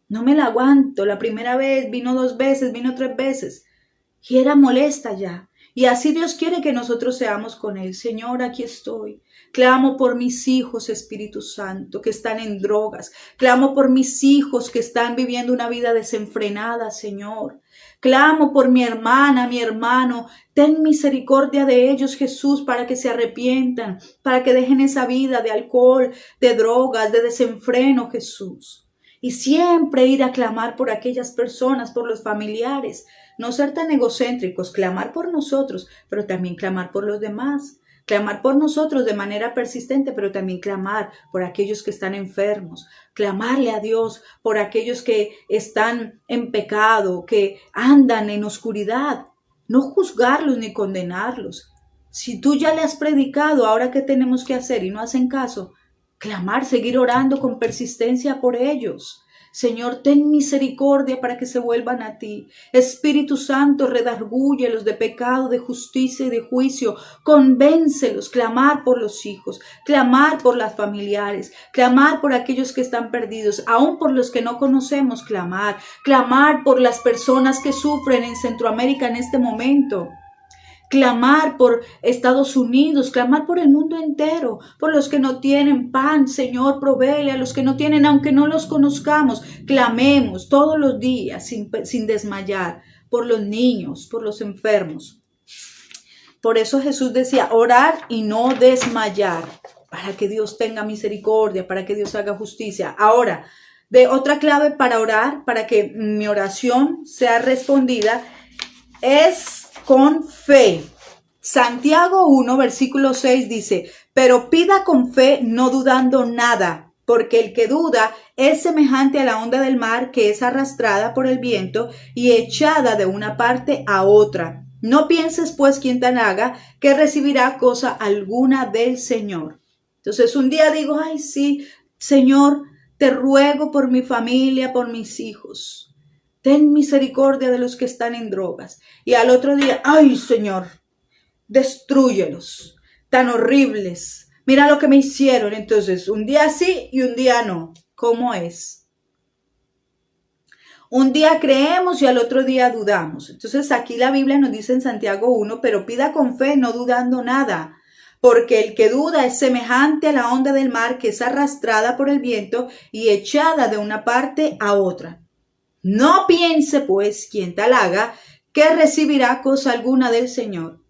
No me la aguanto, la primera vez, vino 2 veces, vino 3 veces. Y era molesta ya. Y así Dios quiere que nosotros seamos con Él. Señor, aquí estoy. Clamo por mis hijos, Espíritu Santo, que están en drogas. Clamo por mis hijos que están viviendo una vida desenfrenada, Señor. Clamo por mi hermana, mi hermano. Ten misericordia de ellos, Jesús, para que se arrepientan, para que dejen esa vida de alcohol, de drogas, de desenfreno, Jesús. Y siempre ir a clamar por aquellas personas, por los familiares. No ser tan egocéntricos, clamar por nosotros, pero también clamar por los demás. Clamar por nosotros de manera persistente, pero también clamar por aquellos que están enfermos. Clamarle a Dios por aquellos que están en pecado, que andan en oscuridad. No juzgarlos ni condenarlos. Si tú ya le has predicado, ahora qué tenemos que hacer y no hacen caso, clamar, seguir orando con persistencia por ellos. Señor, ten misericordia para que se vuelvan a ti. Espíritu Santo, redargúyelos de pecado, de justicia y de juicio. Convéncelos, clamar por los hijos, clamar por las familiares, clamar por aquellos que están perdidos, aún por los que no conocemos, clamar por las personas que sufren en Centroamérica en este momento. Clamar por Estados Unidos, clamar por el mundo entero, por los que no tienen pan, Señor, provéele a los que no tienen, aunque no los conozcamos. Clamemos todos los días sin desmayar, por los niños, por los enfermos. Por eso Jesús decía, orar y no desmayar, para que Dios tenga misericordia, para que Dios haga justicia. Ahora, de otra clave para orar, para que mi oración sea respondida, es con fe. Santiago 1, versículo 6 dice, pero pida con fe, no dudando nada, porque el que duda es semejante a la onda del mar que es arrastrada por el viento y echada de una parte a otra. No pienses pues quien tan haga que recibirá cosa alguna del Señor. Entonces un día digo, ay sí, Señor, te ruego por mi familia, por mis hijos. Ten misericordia de los que están en drogas. Y al otro día, ay Señor, destrúyelos, tan horribles. Mira lo que me hicieron. Entonces, un día sí y un día no. ¿Cómo es? Un día creemos y al otro día dudamos. Entonces, aquí la Biblia nos dice en Santiago 1, pero pida con fe, no dudando nada. Porque el que duda es semejante a la onda del mar que es arrastrada por el viento y echada de una parte a otra. No piense, pues, quien tal haga, que recibirá cosa alguna del Señor.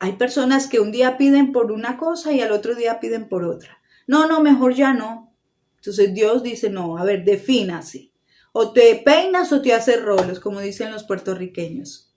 Hay personas que un día piden por una cosa y al otro día piden por otra. No, mejor ya no. Entonces Dios dice, no, a ver, defínase. O te peinas o te haces rolos, como dicen los puertorriqueños.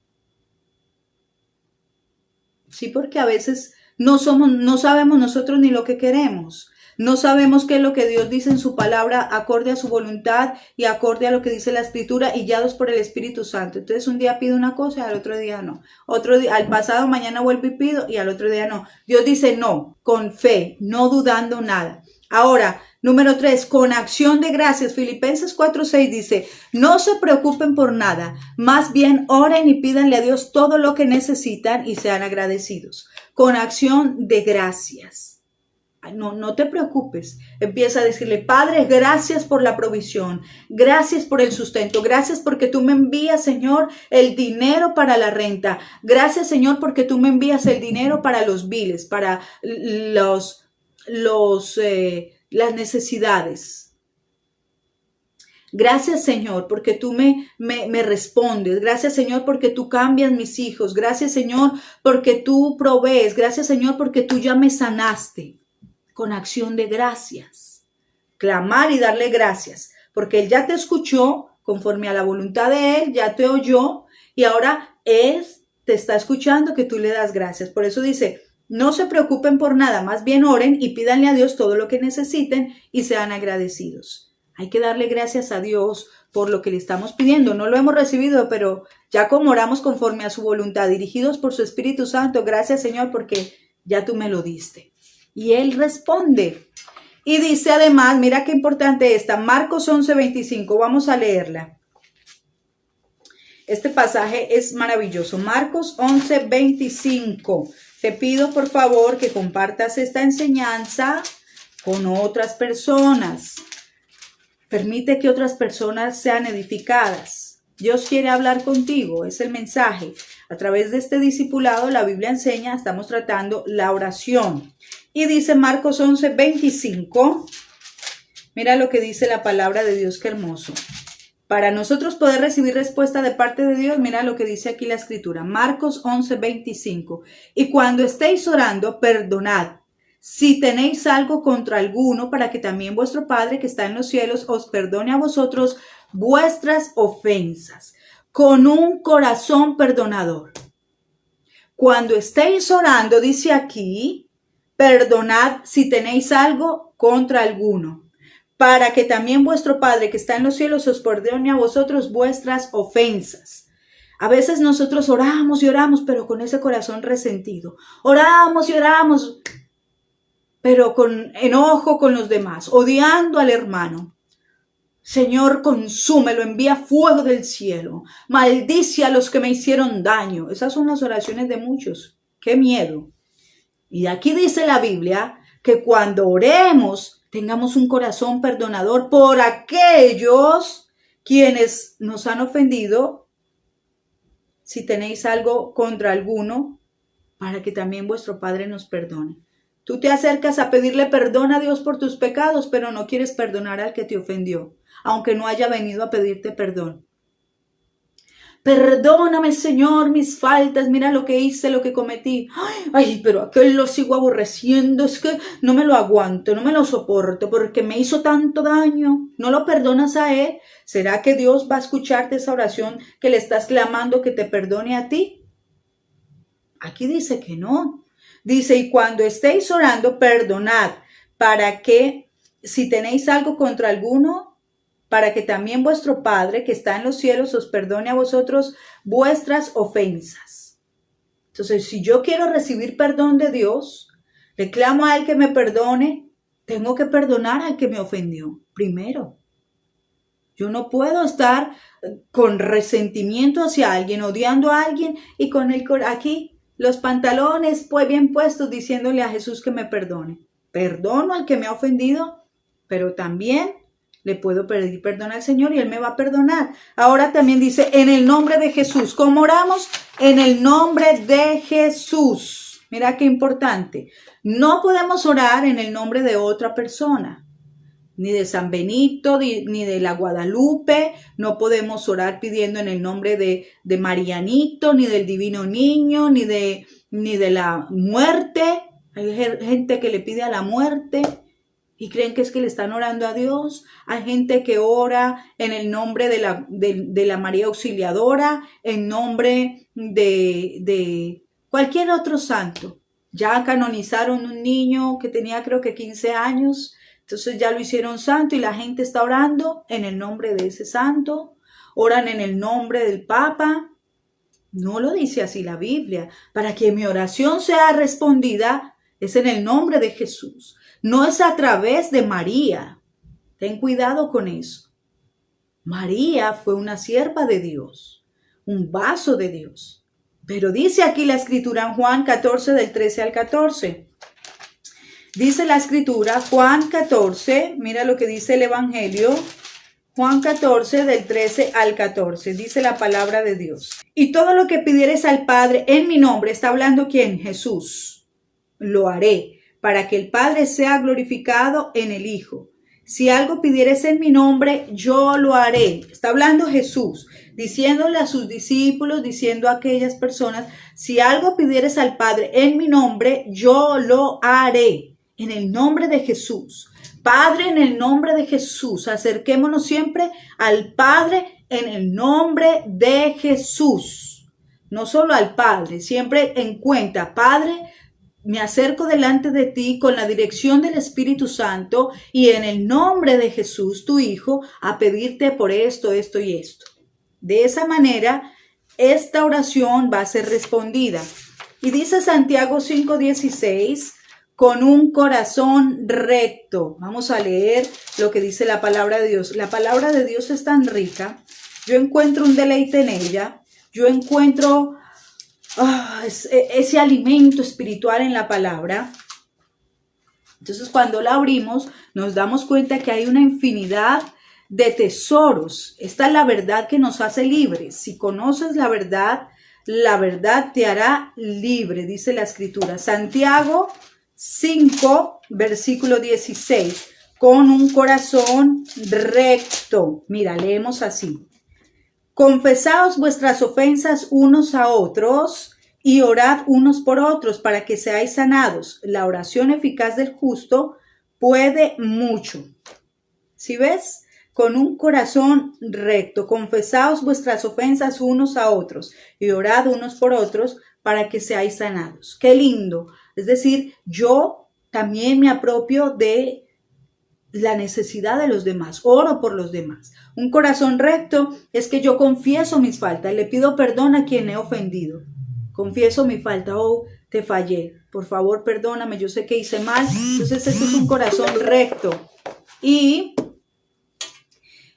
Sí, porque a veces no sabemos nosotros ni lo que queremos. No sabemos qué es lo que Dios dice en su palabra acorde a su voluntad y acorde a lo que dice la Escritura y guiados por el Espíritu Santo. Entonces un día pido una cosa y al otro día no. Otro día, al pasado mañana vuelvo y pido y al otro día no. Dios dice no, con fe, no dudando nada. Ahora, número 3, con acción de gracias. Filipenses 4:6 dice, no se preocupen por nada, más bien oren y pídanle a Dios todo lo que necesitan y sean agradecidos. Con acción de gracias. No te preocupes. Empieza a decirle, Padre, gracias por la provisión, gracias por el sustento, gracias porque tú me envías, Señor, el dinero para la renta, gracias, Señor, porque tú me envías el dinero para los biles, para las necesidades. Gracias, Señor, porque tú me respondes. Gracias, Señor, porque tú cambias mis hijos. Gracias, Señor, porque tú provees. Gracias, Señor, porque tú ya me sanaste. Con acción de gracias. Clamar y darle gracias, porque Él ya te escuchó conforme a la voluntad de Él, ya te oyó y ahora Él te está escuchando que tú le das gracias. Por eso dice, no se preocupen por nada, más bien oren y pídanle a Dios todo lo que necesiten y sean agradecidos. Hay que darle gracias a Dios por lo que le estamos pidiendo. No lo hemos recibido, pero ya como oramos conforme a su voluntad, dirigidos por su Espíritu Santo, gracias, Señor, porque ya tú me lo diste. Y Él responde. Y dice además, mira qué importante esta, Marcos 11:25, vamos a leerla. Este pasaje es maravilloso. Marcos 11:25. Te pido por favor que compartas esta enseñanza con otras personas. Permite que otras personas sean edificadas. Dios quiere hablar contigo, es el mensaje. A través de este discipulado, la Biblia enseña, estamos tratando la oración. Y dice Marcos 11:25, mira lo que dice la palabra de Dios, qué hermoso. Para nosotros poder recibir respuesta de parte de Dios, mira lo que dice aquí la Escritura. Marcos 11:25. Y cuando estéis orando, perdonad, si tenéis algo contra alguno, para que también vuestro Padre que está en los cielos os perdone a vosotros vuestras ofensas, con un corazón perdonador. Cuando estéis orando, dice aquí, perdonad si tenéis algo contra alguno, para que también vuestro Padre que está en los cielos os perdone a vosotros vuestras ofensas. A veces nosotros oramos y oramos, pero con ese corazón resentido. Oramos y oramos, pero con enojo con los demás, odiando al hermano. Señor, consúmelo, envía fuego del cielo, maldice a los que me hicieron daño. Esas son las oraciones de muchos. ¡Qué miedo! Y aquí dice la Biblia que cuando oremos tengamos un corazón perdonador por aquellos quienes nos han ofendido. Si tenéis algo contra alguno, para que también vuestro Padre nos perdone. Tú te acercas a pedirle perdón a Dios por tus pecados, pero no quieres perdonar al que te ofendió, aunque no haya venido a pedirte perdón. Perdóname, Señor, mis faltas, mira lo que hice, lo que cometí. Ay, pero aquel lo sigo aborreciendo, es que no me lo aguanto, no me lo soporto, porque me hizo tanto daño. ¿No lo perdonas a él? ¿Será que Dios va a escucharte esa oración que le estás clamando que te perdone a ti? Aquí dice que no. Dice, y cuando estéis orando, perdonad, para que si tenéis algo contra alguno, para que también vuestro Padre que está en los cielos os perdone a vosotros vuestras ofensas. Entonces, si yo quiero recibir perdón de Dios, le clamo a Él que me perdone, tengo que perdonar al que me ofendió primero. Yo no puedo estar con resentimiento hacia alguien, odiando a alguien y con el aquí los pantalones pues bien puestos diciéndole a Jesús que me perdone. Perdono al que me ha ofendido, pero también le puedo pedir perdón al Señor y Él me va a perdonar. Ahora también dice, en el nombre de Jesús. ¿Cómo oramos? En el nombre de Jesús. Mira qué importante. No podemos orar en el nombre de otra persona. Ni de San Benito, ni de la Guadalupe. No podemos orar pidiendo en el nombre de Marianito, ni del Divino Niño, ni de la muerte. Hay gente que le pide a la muerte y creen que es que le están orando a Dios. Hay gente que ora en el nombre de la María Auxiliadora, en nombre de cualquier otro santo. Ya canonizaron un niño que tenía creo que 15 años. Entonces ya lo hicieron santo y la gente está orando en el nombre de ese santo. Oran en el nombre del Papa. No lo dice así la Biblia. Para que mi oración sea respondida es en el nombre de Jesús. No es a través de María. Ten cuidado con eso. María fue una sierva de Dios, un vaso de Dios. Pero dice aquí la Escritura en Juan 14 del 13 al 14. Dice la Escritura, Juan 14, mira lo que dice el Evangelio, Juan 14 del 13 al 14, dice la palabra de Dios. Y todo lo que pidieres al Padre en mi nombre, está hablando ¿quién? Jesús, lo haré, para que el Padre sea glorificado en el Hijo. Si algo pidieres en mi nombre, yo lo haré. Está hablando Jesús, diciéndole a sus discípulos, diciendo a aquellas personas, si algo pidieres al Padre en mi nombre, yo lo haré. En el nombre de Jesús. Padre, en el nombre de Jesús. Acerquémonos siempre al Padre en el nombre de Jesús. No solo al Padre, siempre en cuenta, Padre, me acerco delante de ti con la dirección del Espíritu Santo y en el nombre de Jesús, tu Hijo, a pedirte por esto, esto y esto. De esa manera, esta oración va a ser respondida. Y dice Santiago 5:16, con un corazón recto. Vamos a leer lo que dice la palabra de Dios. La palabra de Dios es tan rica. Yo encuentro un deleite en ella. Yo encuentro ese alimento espiritual en la palabra. Entonces, cuando la abrimos, nos damos cuenta que hay una infinidad de tesoros. Esta es la verdad que nos hace libres. Si conoces la verdad te hará libre, dice la Escritura. Santiago 5, versículo 16, con un corazón recto. Mira, leemos así. Confesaos vuestras ofensas unos a otros y orad unos por otros para que seáis sanados. La oración eficaz del justo puede mucho. ¿Sí ves? Con un corazón recto, confesaos vuestras ofensas unos a otros y orad unos por otros para que seáis sanados. Qué lindo. Es decir, yo también me apropio de la necesidad de los demás, oro por los demás. Un corazón recto es que yo confieso mis faltas, le pido perdón a quien he ofendido. Confieso mi falta, oh, te fallé, por favor perdóname, yo sé que hice mal. Entonces ese es un corazón recto. Y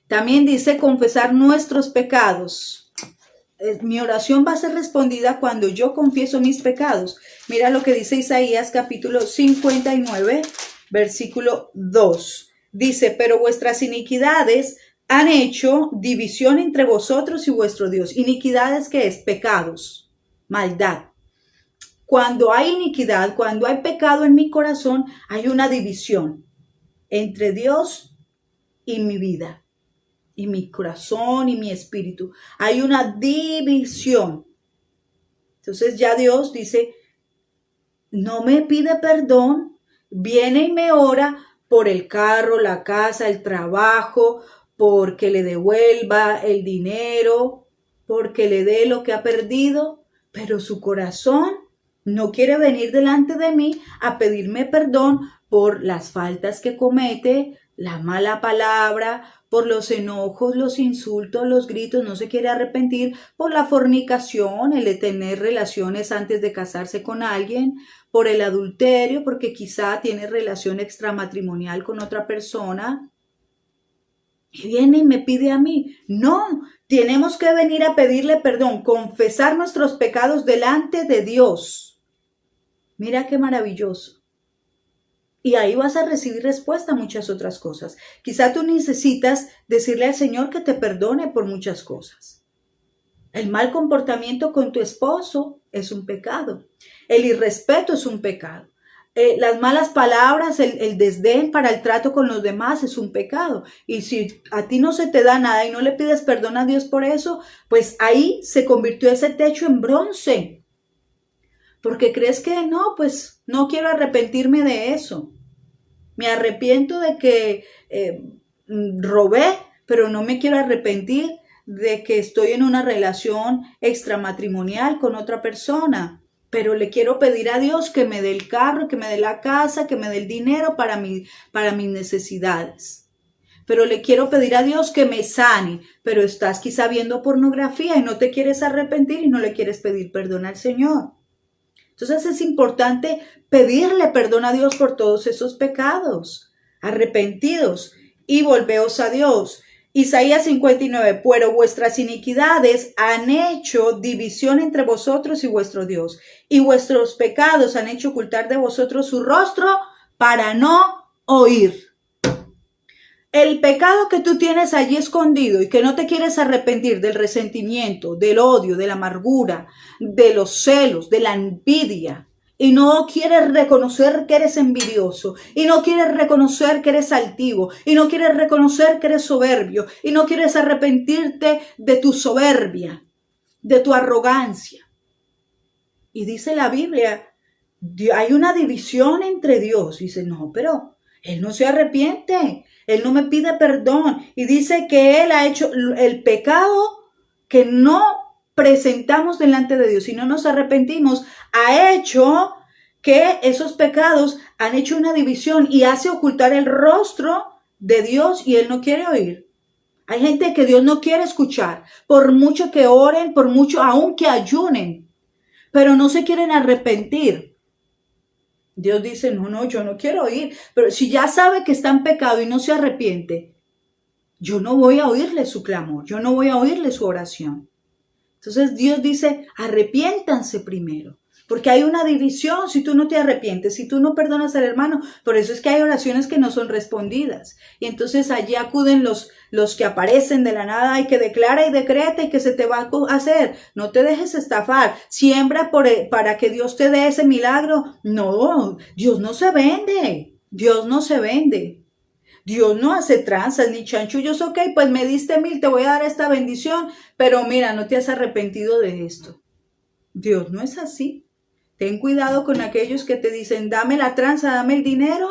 también dice confesar nuestros pecados. Mi oración va a ser respondida cuando yo confieso mis pecados. Mira lo que dice Isaías capítulo 59, versículo 2. Dice, pero vuestras iniquidades han hecho división entre vosotros y vuestro Dios. ¿Iniquidades qué es? Pecados, maldad. Cuando hay iniquidad, cuando hay pecado en mi corazón, hay una división entre Dios y mi vida, y mi corazón y mi espíritu. Hay una división. Entonces ya Dios dice, no me pide perdón, viene y me ora por el carro, la casa, el trabajo, porque le devuelva el dinero, porque le dé lo que ha perdido, pero su corazón no quiere venir delante de mí a pedirme perdón por las faltas que comete, la mala palabra, por los enojos, los insultos, los gritos, no se quiere arrepentir por la fornicación, el de tener relaciones antes de casarse con alguien, por el adulterio, porque quizá tiene relación extramatrimonial con otra persona. Y viene y me pide a mí. No, tenemos que venir a pedirle perdón, confesar nuestros pecados delante de Dios. Mira qué maravilloso. Y ahí vas a recibir respuesta a muchas otras cosas. Quizá tú necesitas decirle al Señor que te perdone por muchas cosas. El mal comportamiento con tu esposo es un pecado. El irrespeto es un pecado. Las malas palabras, el desdén para el trato con los demás es un pecado. Y si a ti no se te da nada y no le pides perdón a Dios por eso, pues ahí se convirtió ese techo en bronce. Porque crees que no, pues no quiero arrepentirme de eso. Me arrepiento de que robé, pero no me quiero arrepentir de que estoy en una relación extramatrimonial con otra persona. Pero le quiero pedir a Dios que me dé el carro, que me dé la casa, que me dé el dinero para mis necesidades. Pero le quiero pedir a Dios que me sane. Pero estás quizá viendo pornografía y no te quieres arrepentir y no le quieres pedir perdón al Señor. Entonces es importante pedirle perdón a Dios por todos esos pecados, arrepentidos y volveos a Dios. Isaías 59, pero vuestras iniquidades han hecho división entre vosotros y vuestro Dios, y vuestros pecados han hecho ocultar de vosotros su rostro para no oír. El pecado que tú tienes allí escondido y que no te quieres arrepentir del resentimiento, del odio, de la amargura, de los celos, de la envidia, y no quieres reconocer que eres envidioso, y no quieres reconocer que eres altivo, y no quieres reconocer que eres soberbio, y no quieres arrepentirte de tu soberbia, de tu arrogancia. Y dice la Biblia, hay una división entre Dios. Dice, no, pero Él no se arrepiente. Él no me pide perdón. Y dice que Él ha hecho el pecado que no presentamos delante de Dios y no nos arrepentimos. Ha hecho que esos pecados han hecho una división y hace ocultar el rostro de Dios y Él no quiere oír. Hay gente que Dios no quiere escuchar. Por mucho que oren, por mucho, aun que ayunen, pero no se quieren arrepentir. Dios dice, no, yo no quiero oír. Pero si ya sabe que está en pecado y no se arrepiente, yo no voy a oírle su clamor, yo no voy a oírle su oración. Entonces Dios dice, arrepiéntanse primero. Porque hay una división si tú no te arrepientes, si tú no perdonas al hermano. Por eso es que hay oraciones que no son respondidas. Y entonces allí acuden los que aparecen de la nada y que declara y decreta y que se te va a hacer. No te dejes estafar. Siembra para que Dios te dé ese milagro. No, Dios no se vende. Dios no se vende. Dios no hace tranzas ni chanchullos. Ok, pues me diste 1000, te voy a dar esta bendición. Pero mira, no te has arrepentido de esto. Dios no es así. Ten cuidado con aquellos que te dicen, dame la tranza, dame el dinero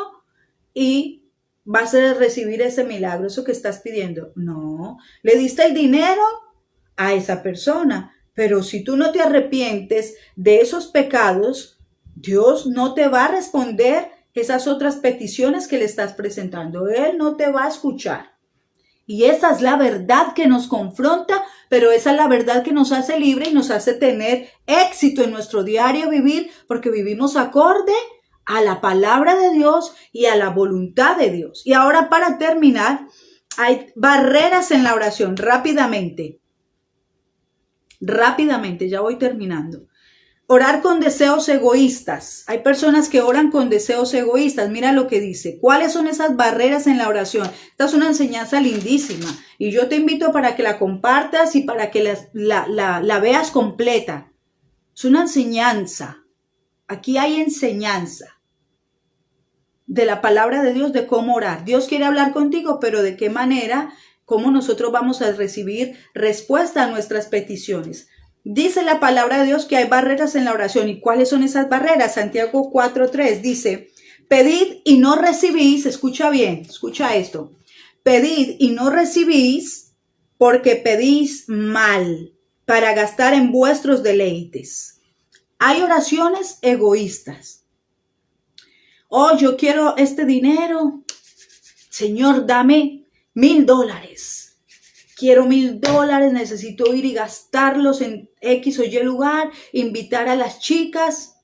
y vas a recibir ese milagro, eso que estás pidiendo. No, le diste el dinero a esa persona, Pero si tú no te arrepientes de esos pecados, Dios no te va a responder esas otras peticiones que le estás presentando. Él no te va a escuchar. Y esa es la verdad que nos confronta, pero esa es la verdad que nos hace libre y nos hace tener éxito en nuestro diario vivir, porque vivimos acorde a la palabra de Dios y a la voluntad de Dios. Y ahora, para terminar, hay barreras en la oración. Rápidamente, ya voy terminando. Orar con deseos egoístas. Hay personas que oran con deseos egoístas. Mira lo que dice. ¿Cuáles son esas barreras en la oración? Esta es una enseñanza lindísima. Y yo te invito para que la compartas y para que la veas completa. Es una enseñanza. Aquí hay enseñanza de la palabra de Dios de cómo orar. Dios quiere hablar contigo, pero de qué manera, cómo nosotros vamos a recibir respuesta a nuestras peticiones. Dice la palabra de Dios que hay barreras en la oración. ¿Y cuáles son esas barreras? Santiago 4:3 dice, pedid y no recibís, escucha bien, escucha esto. Pedid y no recibís porque pedís mal para gastar en vuestros deleites. Hay oraciones egoístas. Oh, yo quiero este dinero. Señor, dame $1,000. Quiero $1,000, necesito ir y gastarlos en X o Y lugar, invitar a las chicas.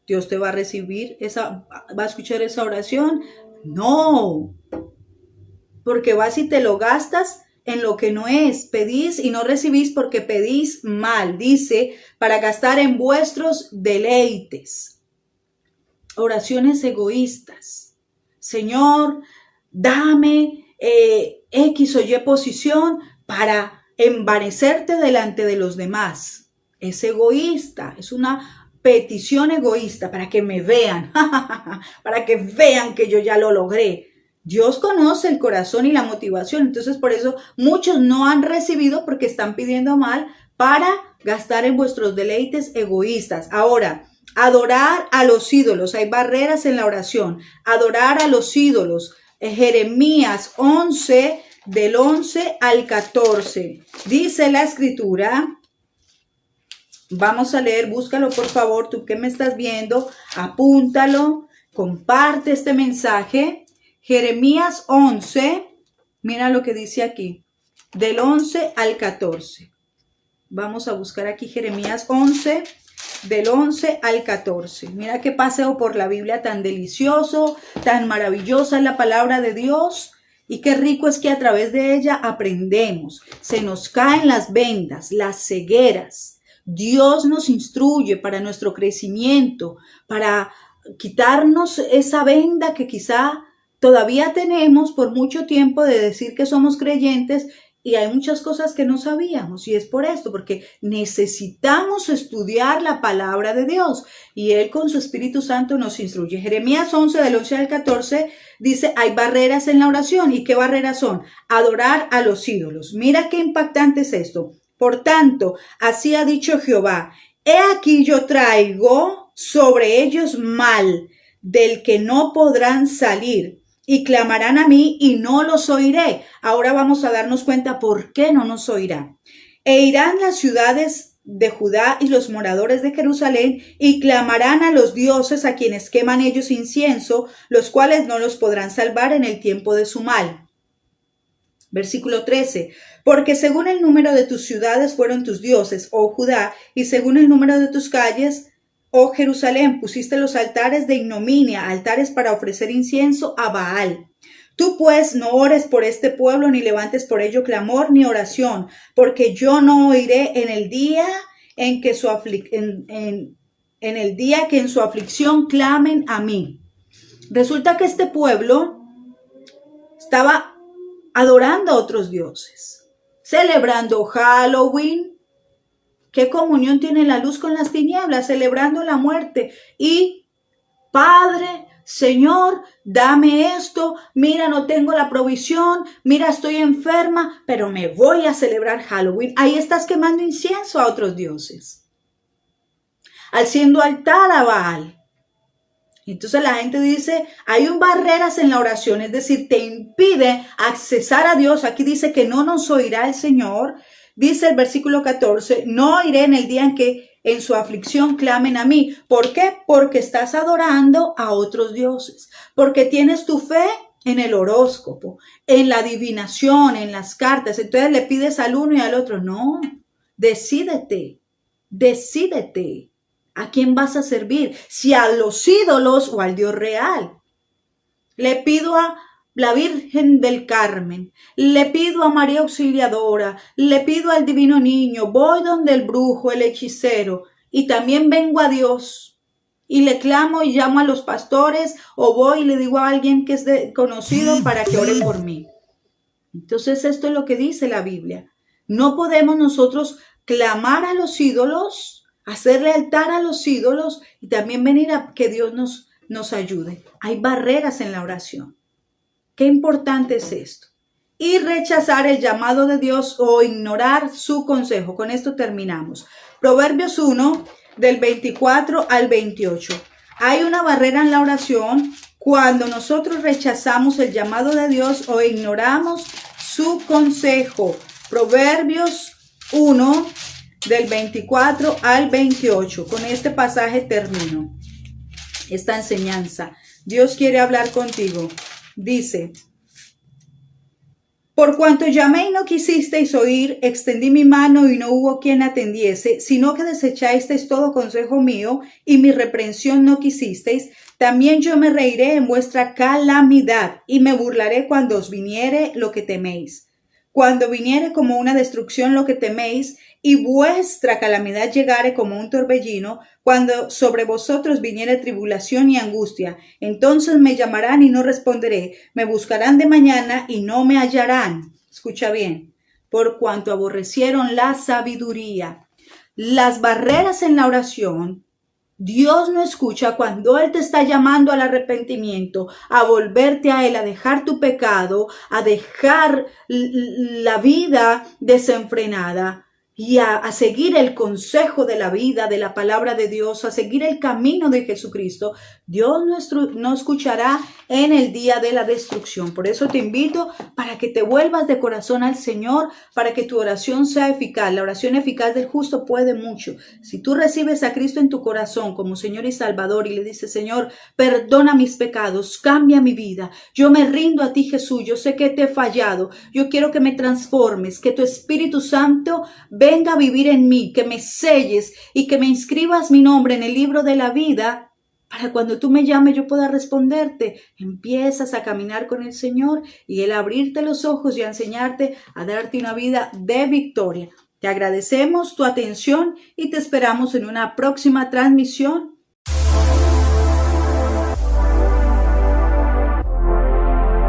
¿Dios te va a recibir va a escuchar esa oración? No, porque vas y te lo gastas en lo que no es. Pedís y no recibís porque pedís mal. Dice, para gastar en vuestros deleites. Oraciones egoístas. Señor, dame X o Y posición para envanecerte delante de los demás. Es egoísta, es una petición egoísta para que me vean, para que vean que yo ya lo logré. Dios conoce el corazón y la motivación, entonces por eso muchos no han recibido porque están pidiendo mal para gastar en vuestros deleites egoístas. Ahora, adorar a los ídolos, hay barreras en la oración. Adorar a los ídolos. Jeremías 11, del 11 al 14. Dice la escritura, vamos a leer, búscalo por favor, tú que me estás viendo, apúntalo, comparte este mensaje. Jeremías 11, mira lo que dice aquí, del 11 al 14. Vamos a buscar aquí Jeremías 11, del 11 al 14. Mira qué paseo por la Biblia tan delicioso, tan maravillosa es la palabra de Dios. Y qué rico es que a través de ella aprendemos. Se nos caen las vendas, las cegueras. Dios nos instruye para nuestro crecimiento, para quitarnos esa venda que quizá todavía tenemos por mucho tiempo de decir que somos creyentes. Y hay muchas cosas que no sabíamos y es por esto, porque necesitamos estudiar la palabra de Dios y Él con su Espíritu Santo nos instruye. Jeremías 11 del 11 al 14 dice, hay barreras en la oración. ¿Y qué barreras son? Adorar a los ídolos. Mira qué impactante es esto. Por tanto, así ha dicho Jehová, he aquí yo traigo sobre ellos mal del que no podrán salir. Y clamarán a mí y no los oiré. Ahora vamos a darnos cuenta por qué no nos oirá. E irán las ciudades de Judá y los moradores de Jerusalén y clamarán a los dioses a quienes queman ellos incienso, los cuales no los podrán salvar en el tiempo de su mal. Versículo 13. Porque según el número de tus ciudades fueron tus dioses, oh Judá, y según el número de tus calles, oh Jerusalén, pusiste los altares de ignominia, altares para ofrecer incienso a Baal. Tú pues no ores por este pueblo, ni levantes por ello clamor ni oración, porque yo no oiré en el día en que el día que en su aflicción clamen a mí. Resulta que este pueblo estaba adorando a otros dioses, celebrando Halloween. ¿Qué comunión tiene la luz con las tinieblas? Celebrando la muerte. Y, Padre, Señor, dame esto. Mira, no tengo la provisión. Mira, estoy enferma, pero me voy a celebrar Halloween. Ahí estás quemando incienso a otros dioses. Haciendo altar a Baal. Entonces la gente dice, hay barreras en la oración, es decir, te impide accesar a Dios. Aquí dice que no nos oirá el Señor. Dice el versículo 14, no oiré en el día en que en su aflicción clamen a mí. ¿Por qué? Porque estás adorando a otros dioses, porque tienes tu fe en el horóscopo, en la adivinación, en las cartas. Entonces le pides al uno y al otro. No, decídete. ¿A quién vas a servir? Si a los ídolos o al Dios real. Le pido a la Virgen del Carmen, le pido a María Auxiliadora, le pido al Divino Niño, voy donde el brujo, el hechicero, y también vengo a Dios y le clamo y llamo a los pastores, o voy y le digo a alguien que es conocido para que ore por mí. Entonces esto es lo que dice la Biblia. No podemos nosotros clamar a los ídolos, hacerle altar a los ídolos y también venir a que Dios nos ayude. Hay barreras en la oración. Qué importante es esto. Y rechazar el llamado de Dios o ignorar su consejo. Con esto terminamos. Proverbios 1, del 24 al 28. Hay una barrera en la oración cuando nosotros rechazamos el llamado de Dios o ignoramos su consejo. Proverbios 1, del 24 al 28. Con este pasaje termino esta enseñanza. Dios quiere hablar contigo. Dice, por cuanto llamé y no quisisteis oír, extendí mi mano y no hubo quien atendiese, sino que desechasteis todo consejo mío y mi reprensión no quisisteis, también yo me reiré en vuestra calamidad y me burlaré cuando os viniere lo que teméis. Cuando viniere como una destrucción lo que teméis, y vuestra calamidad llegare como un torbellino, cuando sobre vosotros viniere tribulación y angustia, entonces me llamarán y no responderé, me buscarán de mañana y no me hallarán. Escucha bien, por cuanto aborrecieron la sabiduría. Las barreras en la oración, Dios no escucha cuando Él te está llamando al arrepentimiento, a volverte a Él, a dejar tu pecado, a dejar la vida desenfrenada y a seguir el consejo de la vida, de la palabra de Dios, a seguir el camino de Jesucristo. Dios no escuchará en el día de la destrucción. Por eso te invito para que te vuelvas de corazón al Señor, para que tu oración sea eficaz. La oración eficaz del justo puede mucho. Si tú recibes a Cristo en tu corazón como Señor y Salvador y le dices, Señor, perdona mis pecados, cambia mi vida. Yo me rindo a ti, Jesús. Yo sé que te he fallado. Yo quiero que me transformes, que tu Espíritu Santo venga a vivir en mí, que me selles y que me inscribas mi nombre en el libro de la vida. Para cuando tú me llames yo pueda responderte. Empiezas a caminar con el Señor y Él abrirte los ojos y a enseñarte a darte una vida de victoria. Te agradecemos tu atención y te esperamos en una próxima transmisión